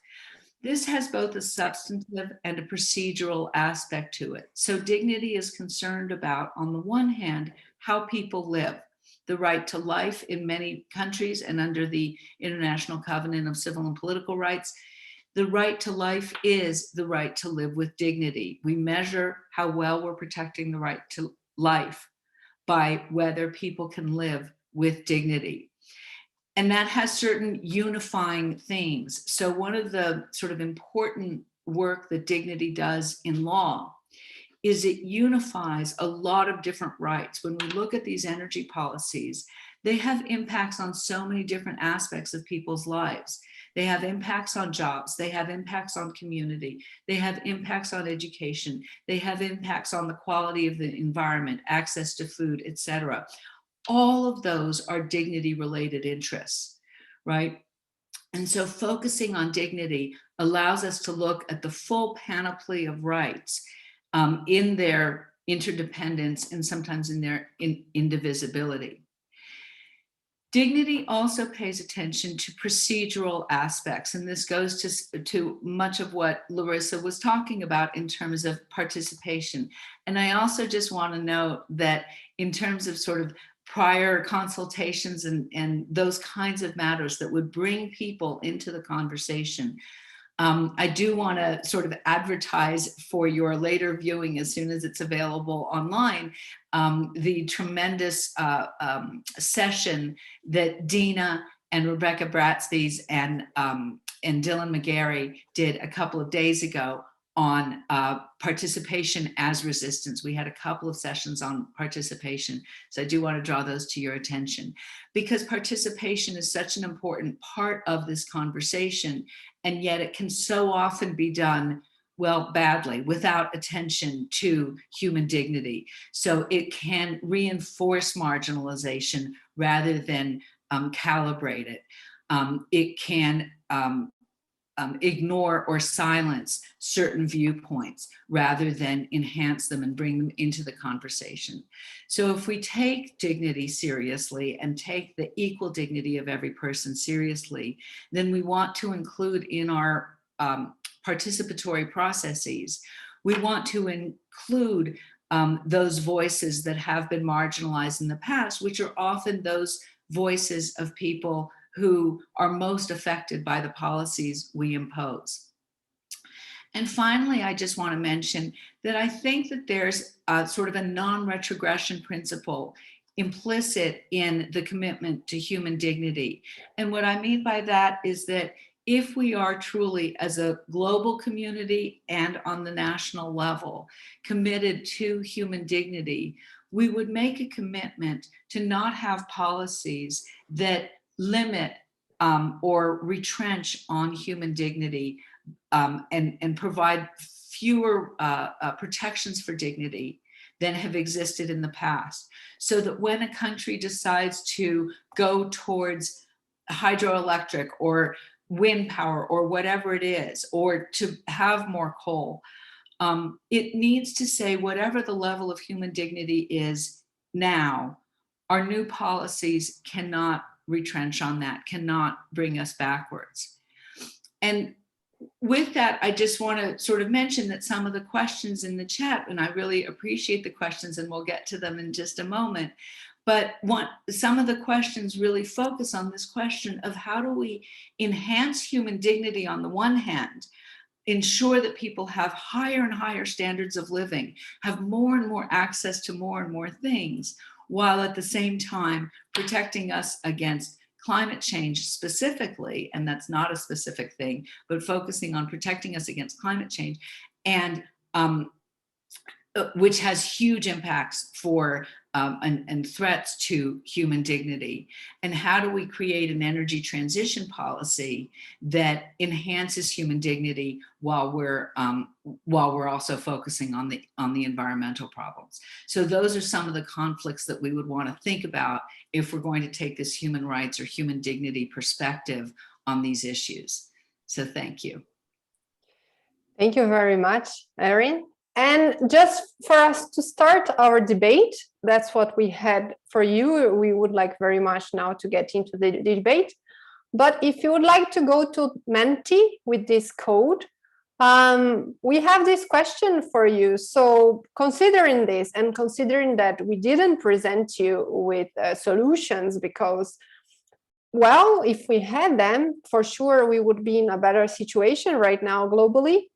Speaker 2: This has both a substantive and a procedural aspect to it. So dignity is concerned about, on the one hand, how people live, the right to life in many countries and under the International Covenant of Civil and Political Rights. The right to life is the right to live with dignity. We measure how well we're protecting the right to life by whether people can live with dignity. And that has certain unifying themes. So one of the sort of important work that dignity does in law is it unifies a lot of different rights. When we look at these energy policies, they have impacts on so many different aspects of people's lives. They have impacts on jobs, they have impacts on community, they have impacts on education, they have impacts on the quality of the environment, access to food, etc. All of those are dignity-related interests, right? And so focusing on dignity allows us to look at the full panoply of rights in their interdependence and sometimes in their indivisibility. Dignity also pays attention to procedural aspects, and this goes to much of what Larissa was talking about in terms of participation. And I also just want to note that in terms of sort of prior consultations and those kinds of matters that would bring people into the conversation, I do want to sort of advertise for your later viewing as soon as it's available online, the tremendous session that Dina and Rebecca Bratzbees and Dylan McGarry did a couple of days ago on participation as resistance. We had a couple of sessions on participation. So I do want to draw those to your attention because participation is such an important part of this conversation. And yet it can so often be done, well, badly, without attention to human dignity. So it can reinforce marginalization rather than calibrate it. It can ignore or silence certain viewpoints rather than enhance them and bring them into the conversation. So if we take dignity seriously and take the equal dignity of every person seriously, then we want to include in our participatory processes, we want to include those voices that have been marginalized in the past, which are often those voices of people who are most affected by the policies we impose. And finally, I just want to mention that I think that there's sort of a non-retrogression principle implicit in the commitment to human dignity. And what I mean by that is that if we are truly, as a global community and on the national level, committed to human dignity, we would make a commitment to not have policies that limit or retrench on human dignity and provide fewer protections for dignity than have existed in the past. So that when a country decides to go towards hydroelectric or wind power or whatever it is, or to have more coal, it needs to say whatever the level of human dignity is now, our new policies cannot retrench on that, cannot bring us backwards. And with that, I just want to sort of mention that some of the questions in the chat, and I really appreciate the questions, and we'll get to them in just a moment, but some of the questions really focus on this question of how do we enhance human dignity on the one hand, ensure that people have higher and higher standards of living, have more and more access to more and more things, while at the same time protecting us against climate change specifically, and that's not a specific thing, but focusing on protecting us against climate change, and which has huge impacts for and threats to human dignity. And how do we create an energy transition policy that enhances human dignity while we're also focusing on the environmental problems? So those are some of the conflicts that we would want to think about if we're going to take this human rights or human dignity perspective on these issues. So thank you.
Speaker 1: Thank you very much, Erin. And just for us to start our debate, that's what we had for you. We would like very much now to get into the debate. But if you would like to go to Menti with this code, we have this question for you. So considering this and considering that we didn't present you with solutions because, well, if we had them, for sure we would be in a better situation right now globally.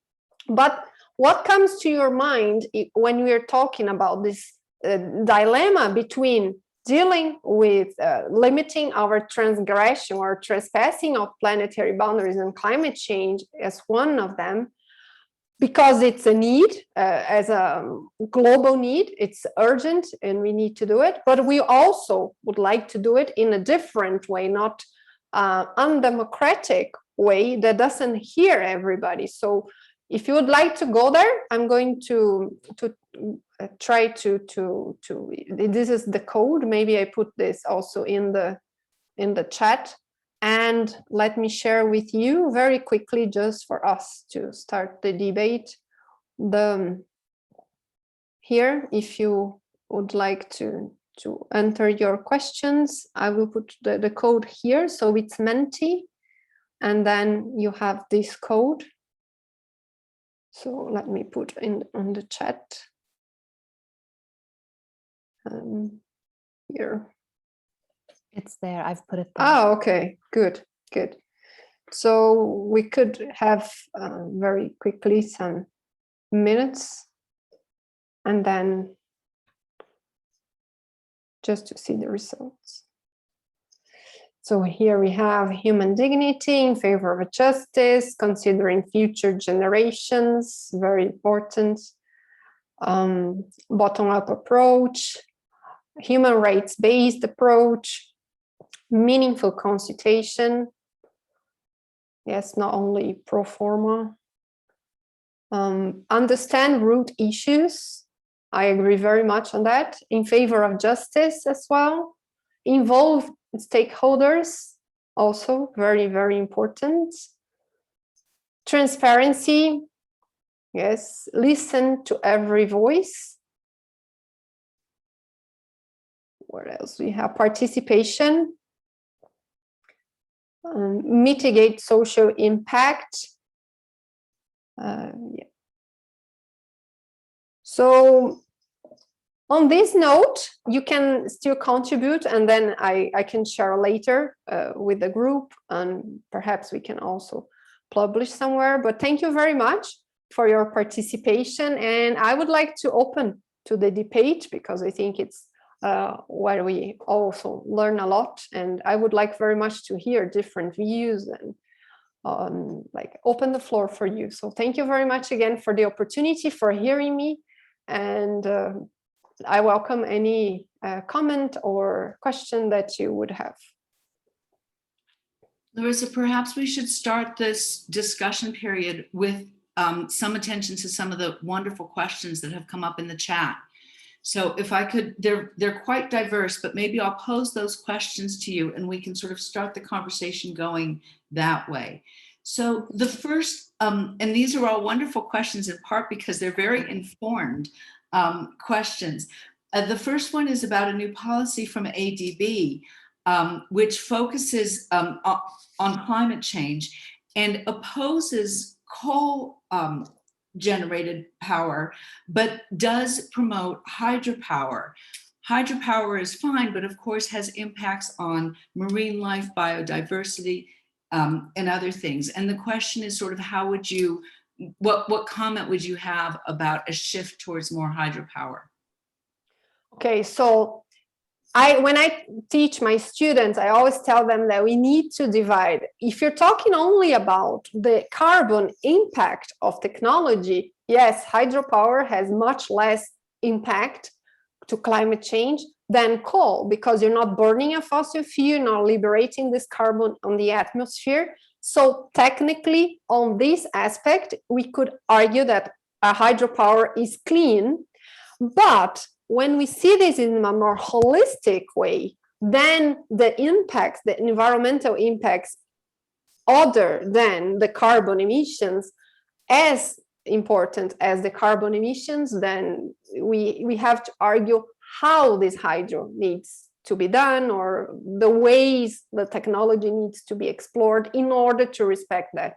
Speaker 1: But what comes to your mind when we are talking about this dilemma between dealing with limiting our transgression or trespassing of planetary boundaries and climate change as one of them, because it's a need, as a global need, it's urgent and we need to do it, but we also would like to do it in a different way, not undemocratic way that doesn't hear everybody. So if you would like to go there, I'm going to try to this is the code. Maybe I put this also in the chat, and let me share with you very quickly, just for us to start the debate. Here, if you would like to enter your questions, I will put the code here. So it's Menti, and then you have this code. So let me put on the chat here.
Speaker 3: It's there. I've put it there.
Speaker 1: Oh, okay, good. So we could have very quickly some minutes, and then just to see the results. So here we have human dignity in favor of justice, considering future generations, very important. Bottom-up approach, human rights-based approach, meaningful consultation. Yes, not only pro forma. Understand root issues. I agree very much on that. In favor of justice as well. Involve stakeholders, also very, very important. Transparency, yes, listen to every voice. What else? We have participation, mitigate social impact. Yeah. So on this note, you can still contribute, and then I can share later with the group, and perhaps we can also publish somewhere. But thank you very much for your participation, and I would like to open to the debate, because I think it's where we also learn a lot, and I would like very much to hear different views and like open the floor for you. So thank you very much again for the opportunity, for hearing me, and I welcome any comment or question that you would have.
Speaker 2: Larissa, perhaps we should start this discussion period with some attention to some of the wonderful questions that have come up in the chat. So if I could, they're quite diverse, but maybe I'll pose those questions to you and we can sort of start the conversation going that way. So the first, and these are all wonderful questions in part because they're very informed questions. The first one is about a new policy from ADB, which focuses on climate change and opposes coal generated power, but does promote hydropower. Hydropower is fine, but of course has impacts on marine life, biodiversity, and other things. And the question is sort of how would you, what comment would you have about a shift towards more hydropower?
Speaker 1: Okay, so when I teach my students, I always tell them that we need to divide. If you're talking only about the carbon impact of technology, yes, hydropower has much less impact to climate change than coal, because you're not burning a fossil fuel, you're not liberating this carbon on the atmosphere. So technically, on this aspect, we could argue that hydropower is clean, but when we see this in a more holistic way, then the impacts, the environmental impacts, other than the carbon emissions, as important as the carbon emissions, then we have to argue how this hydro needs to be done, or the ways the technology needs to be explored in order to respect that.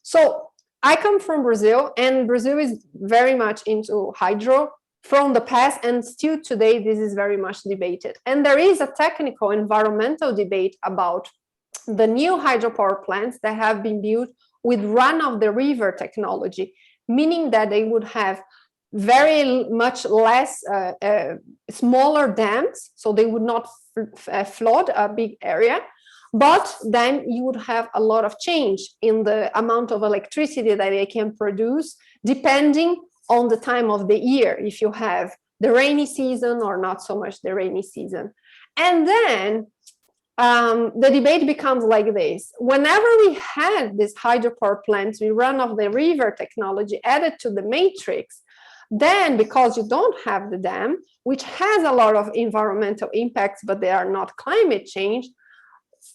Speaker 1: So I come from Brazil, and Brazil is very much into hydro from the past, and still today this is very much debated. And there is a technical environmental debate about the new hydropower plants that have been built with run-of-the-river technology, meaning that they would have very much less smaller dams, so they would not flood a big area, but then you would have a lot of change in the amount of electricity that they can produce, depending on the time of the year, if you have the rainy season or not so much the rainy season. And then the debate becomes like this. Whenever we had this hydropower plants, we run-of-the-river technology added to the matrix, then because you don't have the dam, which has a lot of environmental impacts, but they are not climate change,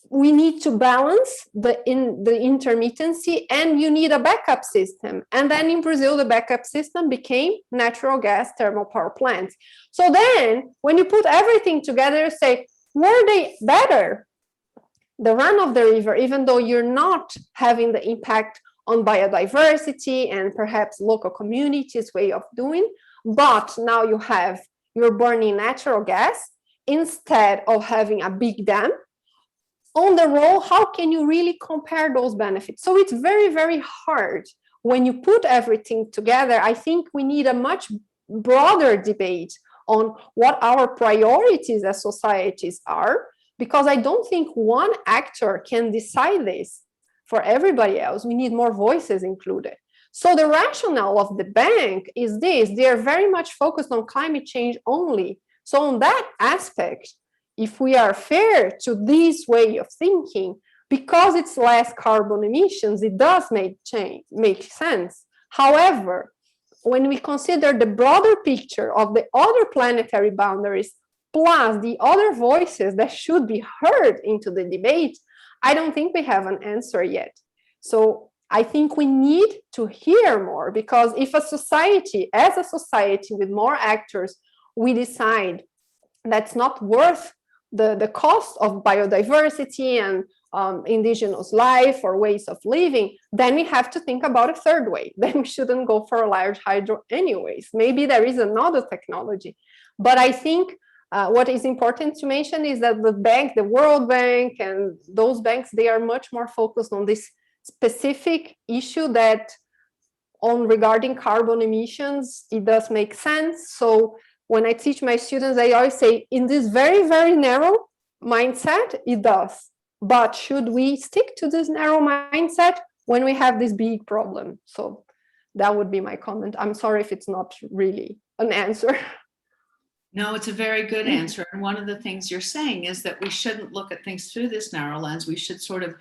Speaker 1: we need to balance the intermittency, and you need a backup system. And then in Brazil, the backup system became natural gas thermal power plants. So then when you put everything together, you say, were they better? The run-of-the-river, even though you're not having the impact on biodiversity and perhaps local communities' way of doing, but now you're burning natural gas instead of having a big dam. On the roll, how can you really compare those benefits? So it's very, very hard when you put everything together. I think we need a much broader debate on what our priorities as societies are, because I don't think one actor can decide this for everybody else. We need more voices included. So the rationale of the bank is this: they are very much focused on climate change only. So on that aspect, if we are fair to this way of thinking, because it's less carbon emissions, it does make sense. However, when we consider the broader picture of the other planetary boundaries, plus the other voices that should be heard into the debate, I don't think we have an answer yet. So I think we need to hear more, because if as a society with more actors, we decide that's not worth the cost of biodiversity and indigenous life or ways of living, then we have to think about a third way. Then we shouldn't go for a large hydro anyways. Maybe there is another technology. But I think what is important to mention is that the World Bank and those banks, they are much more focused on this specific issue that regarding carbon emissions, it does make sense. So when I teach my students, I always say, in this very, very narrow mindset, it does. But should we stick to this narrow mindset when we have this big problem? So that would be my comment. I'm sorry if it's not really an answer.
Speaker 2: No, it's a very good answer. And one of the things you're saying is that we shouldn't look at things through this narrow lens. We should sort of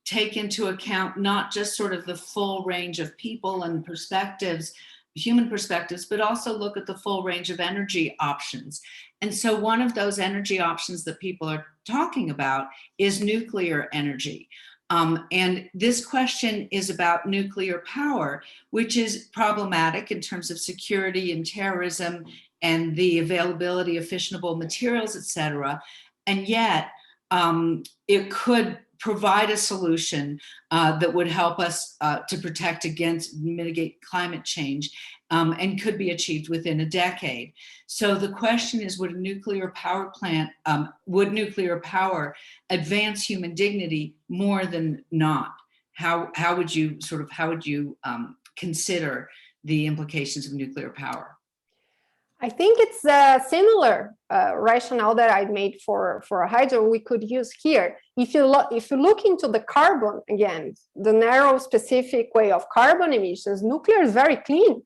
Speaker 2: take into account not just sort of the full range of people and perspectives, human perspectives, but also look at the full range of energy options. And so one of those energy options that people are talking about is nuclear energy. And this question is about nuclear power, which is problematic in terms of security and terrorism and the availability of fissionable materials, et cetera. And yet it could provide a solution that would help us to protect against, mitigate climate change, and could be achieved within a decade. So the question is, would a nuclear power plant, would nuclear power advance human dignity more than not? How would you consider the implications of nuclear power?
Speaker 1: I think it's a similar rationale that I made for hydro we could use here. If you look into the carbon, again, the narrow specific way of carbon emissions, nuclear is very clean.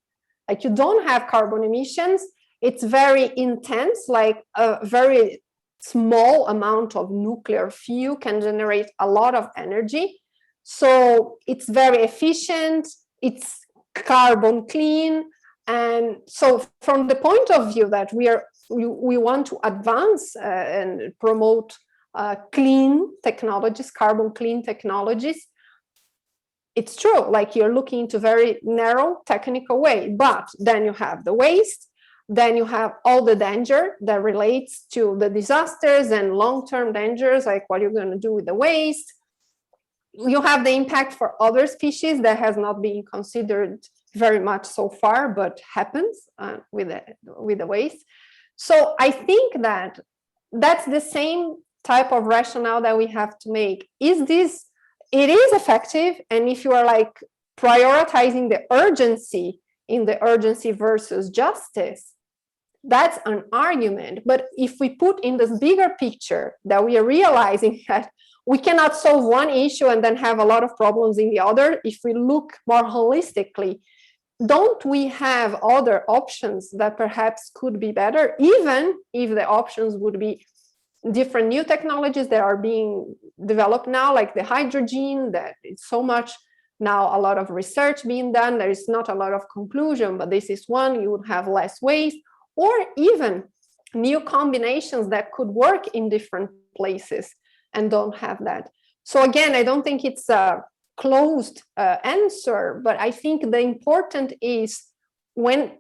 Speaker 1: Like, you don't have carbon emissions. It's very intense, like a very small amount of nuclear fuel can generate a lot of energy. So it's very efficient, it's carbon clean. And so from the point of view that we want to advance and promote clean technologies, carbon clean technologies, it's true, like, you're looking into very narrow technical way, but then you have the waste, then you have all the danger that relates to the disasters and long-term dangers, like what you're going to do with the waste. You have the impact for other species that has not been considered very much so far, but happens with the waste. So I think that that's the same type of rationale that we have to make. It is effective, and if you are like prioritizing the urgency in the urgency versus justice, that's an argument. But if we put in this bigger picture that we are realizing that we cannot solve one issue and then have a lot of problems in the other, if we look more holistically, don't we have other options that perhaps could be better, even if the options would be different new technologies that are being developed now, like the hydrogen, that it's so much now, a lot of research being done. There is not a lot of conclusion, but this is one. You would have less waste, or even new combinations that could work in different places and don't have that. So again, I don't think it's a closed answer, but I think the important is when,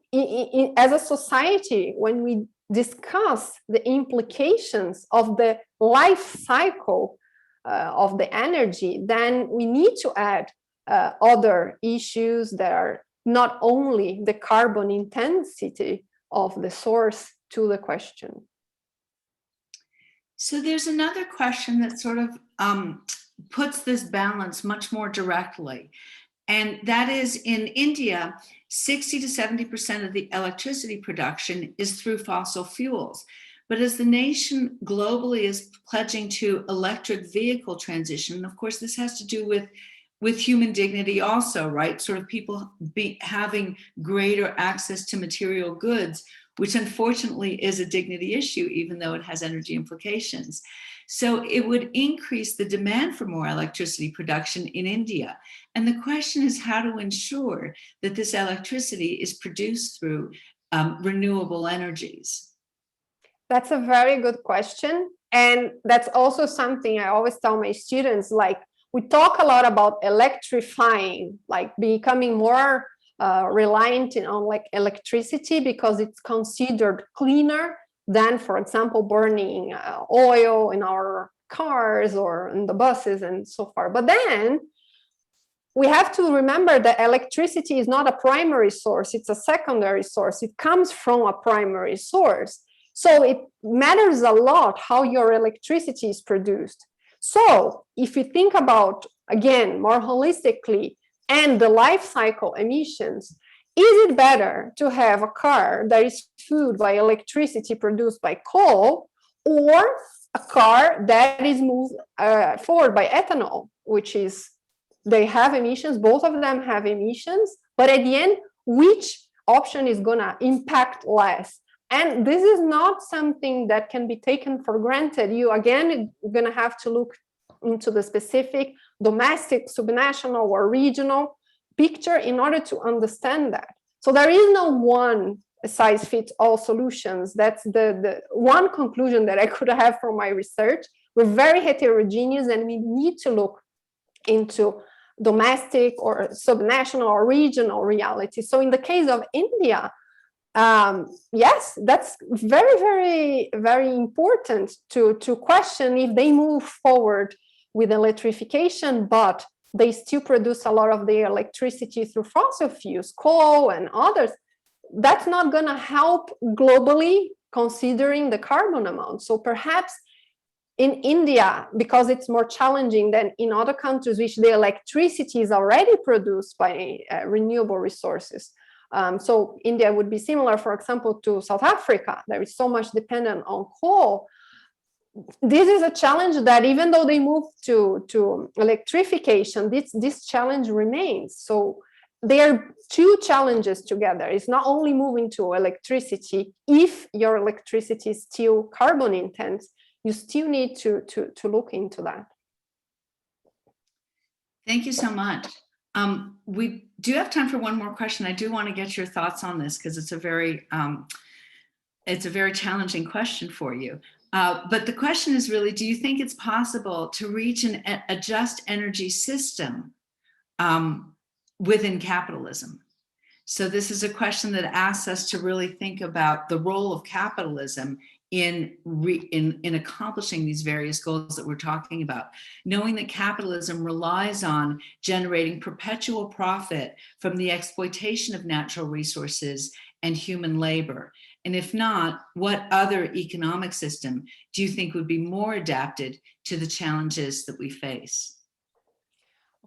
Speaker 1: as a society, when we discuss the implications of the life cycle of the energy, then we need to add other issues that are not only the carbon intensity of the source to the question.
Speaker 2: So there's another question that sort of puts this balance much more directly. And that is, in India, 60 to 70% of the electricity production is through fossil fuels. But as the nation globally is pledging to electric vehicle transition, of course, this has to do with human dignity also, right? Sort of people having greater access to material goods, which unfortunately is a dignity issue, even though it has energy implications. So it would increase the demand for more electricity production in India. And the question is how to ensure that this electricity is produced through renewable energies.
Speaker 1: That's a very good question. And that's also something I always tell my students, like, we talk a lot about electrifying, like becoming more reliant on like electricity because it's considered cleaner than, for example, burning oil in our cars or in the buses and so far. But then we have to remember that electricity is not a primary source, it's a secondary source. It comes from a primary source. So it matters a lot how your electricity is produced. So if you think about, again, more holistically, and the life cycle emissions, is it better to have a car that is fueled by electricity produced by coal, or a car that is moved forward by ethanol, which is, they have emissions, both of them have emissions, but at the end, which option is gonna impact less? And this is not something that can be taken for granted. You, again, are gonna have to look into the specific domestic, subnational, or regional picture in order to understand that. So there is no one size fits all solutions. That's the one conclusion that I could have from my research. We're very heterogeneous and we need to look into domestic or subnational or regional reality. So in the case of India, yes, that's very, very, very important to question if they move forward with electrification, but they still produce a lot of their electricity through fossil fuels, coal and others. That's not going to help globally, considering the carbon amount. So perhaps in India, because it's more challenging than in other countries, which the electricity is already produced by renewable resources. So India would be similar, for example, to South Africa. There is so much dependent on coal. This is a challenge that even though they move to electrification, this challenge remains. So there are two challenges together. It's not only moving to electricity. If your electricity is still carbon intense, you still need to look into that.
Speaker 2: Thank you so much. We do have time for one more question. I do want to get your thoughts on this because it's a very challenging question for you. But the question is really, do you think it's possible to reach a just energy system within capitalism? So this is a question that asks us to really think about the role of capitalism in accomplishing these various goals that we're talking about, knowing that capitalism relies on generating perpetual profit from the exploitation of natural resources and human labor. And if not, what other economic system do you think would be more adapted to the challenges that we face?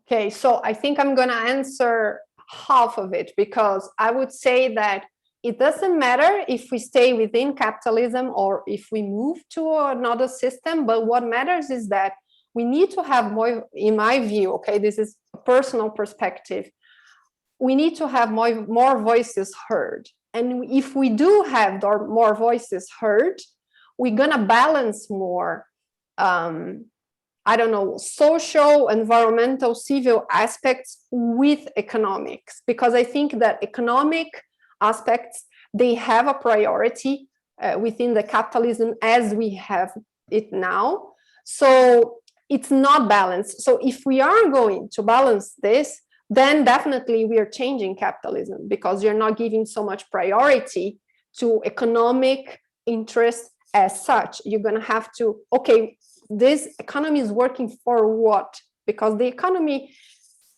Speaker 1: Okay, so I think I'm going to answer half of it, because I would say that it doesn't matter if we stay within capitalism or if we move to another system, but what matters is that we need to have more, in my view, okay, this is a personal perspective, we need to have more voices heard. And if we do have more voices heard, we're gonna balance more, I don't know, social, environmental, civil aspects with economics, because I think that economic aspects, they have a priority within the capitalism as we have it now. So it's not balanced. So if we are going to balance this, then definitely we are changing capitalism, because you're not giving so much priority to economic interest as such. You're going to have to, okay, this economy is working for what? Because the economy,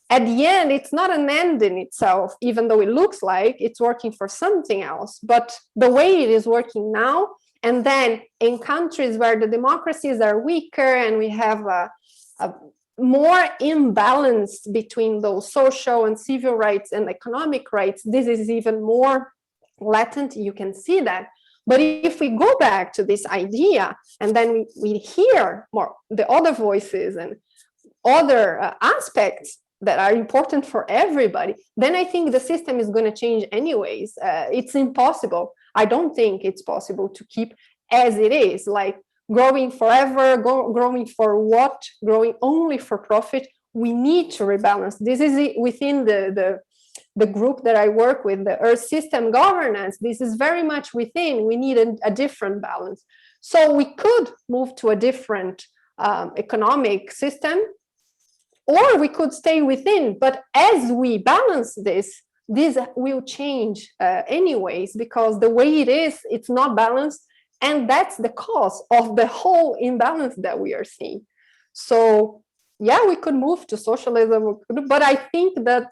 Speaker 1: at the end, it's not an end in itself, even though it looks like it's working for something else. But the way it is working now, and then in countries where the democracies are weaker and we have a more imbalance between those social and civil rights and economic rights, this is even more latent. You can see that. But if we go back to this idea, and then we hear more the other voices and other aspects that are important for everybody, then I think the system is going to change anyways. It's impossible. I don't think it's possible to keep as it is, like growing forever, growing for what? Growing only for profit. We need to rebalance. This is within the group that I work with, the Earth System Governance. This is very much within. We need a different balance. So we could move to a different economic system, or we could stay within. But as we balance this will change anyways, because the way it is, it's not balanced. And that's the cause of the whole imbalance that we are seeing. So yeah, we could move to socialism, but I think that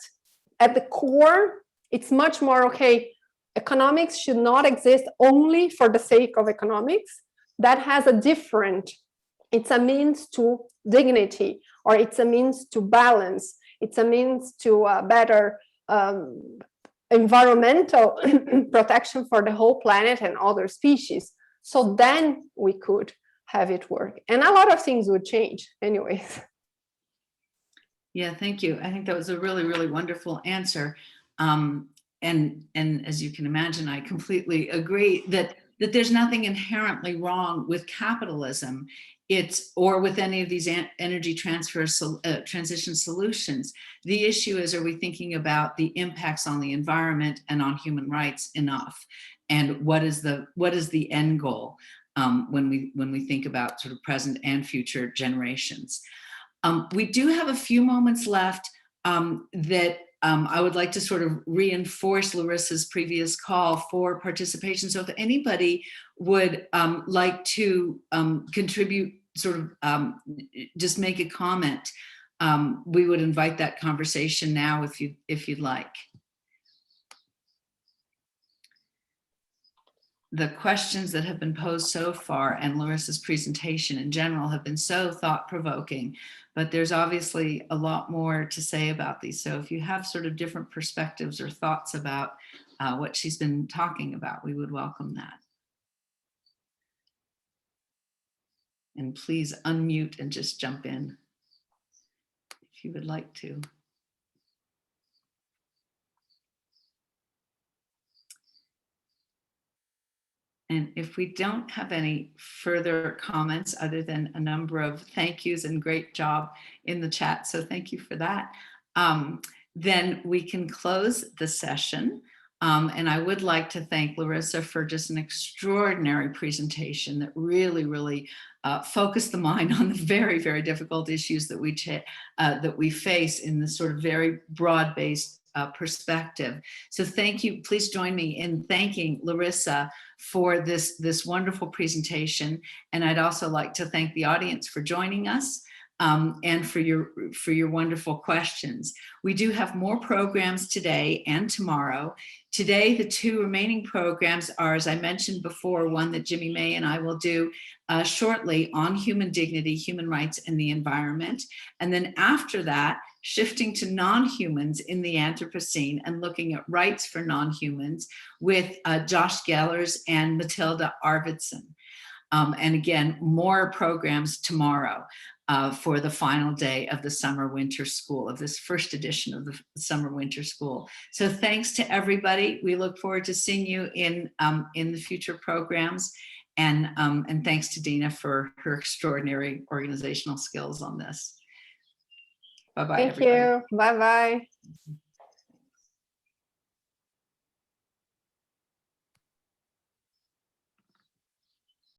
Speaker 1: at the core, it's much more, okay, economics should not exist only for the sake of economics. That has a different, it's a means to dignity, or it's a means to balance. It's a means to better environmental protection for the whole planet and other species. So then we could have it work. And a lot of things would change anyways.
Speaker 2: Yeah, thank you. I think that was a really, really wonderful answer. And as you can imagine, I completely agree that there's nothing inherently wrong with capitalism, or with any of these energy transition solutions. The issue is, are we thinking about the impacts on the environment and on human rights enough? And what is the end goal when we think about sort of present and future generations? We do have a few moments left that I would like to sort of reinforce Larissa's previous call for participation. So if anybody would like to contribute, sort of just make a comment, we would invite that conversation now if you'd like. The questions that have been posed so far and Larissa's presentation in general have been so thought-provoking, but there's obviously a lot more to say about these. So if you have sort of different perspectives or thoughts about what she's been talking about, we would welcome that. And please unmute and just jump in if you would like to. And if we don't have any further comments other than a number of thank yous and great job in the chat, so thank you for that, then we can close the session. And I would like to thank Larissa for just an extraordinary presentation that really focused the mind on the very, very difficult issues that we face in this sort of very broad-based perspective. So thank you. Please join me in thanking Larissa for this wonderful presentation. And I'd also like to thank the audience for joining us and for your wonderful questions. We do have more programs today and tomorrow. Today, the two remaining programs are, as I mentioned before, one that Jimmy May and I will do shortly on human dignity, human rights, and the environment. And then after that, shifting to non-humans in the Anthropocene and looking at rights for non-humans with Josh Gellers and Matilda Arvidsson. And again, more programs tomorrow for the final day of the summer-winter school, of this first edition of the summer-winter school. So thanks to everybody. We look forward to seeing you in the future programs. And thanks to Dina for her extraordinary organizational skills on this. Bye-bye, everybody.
Speaker 1: Thank you. Bye-bye.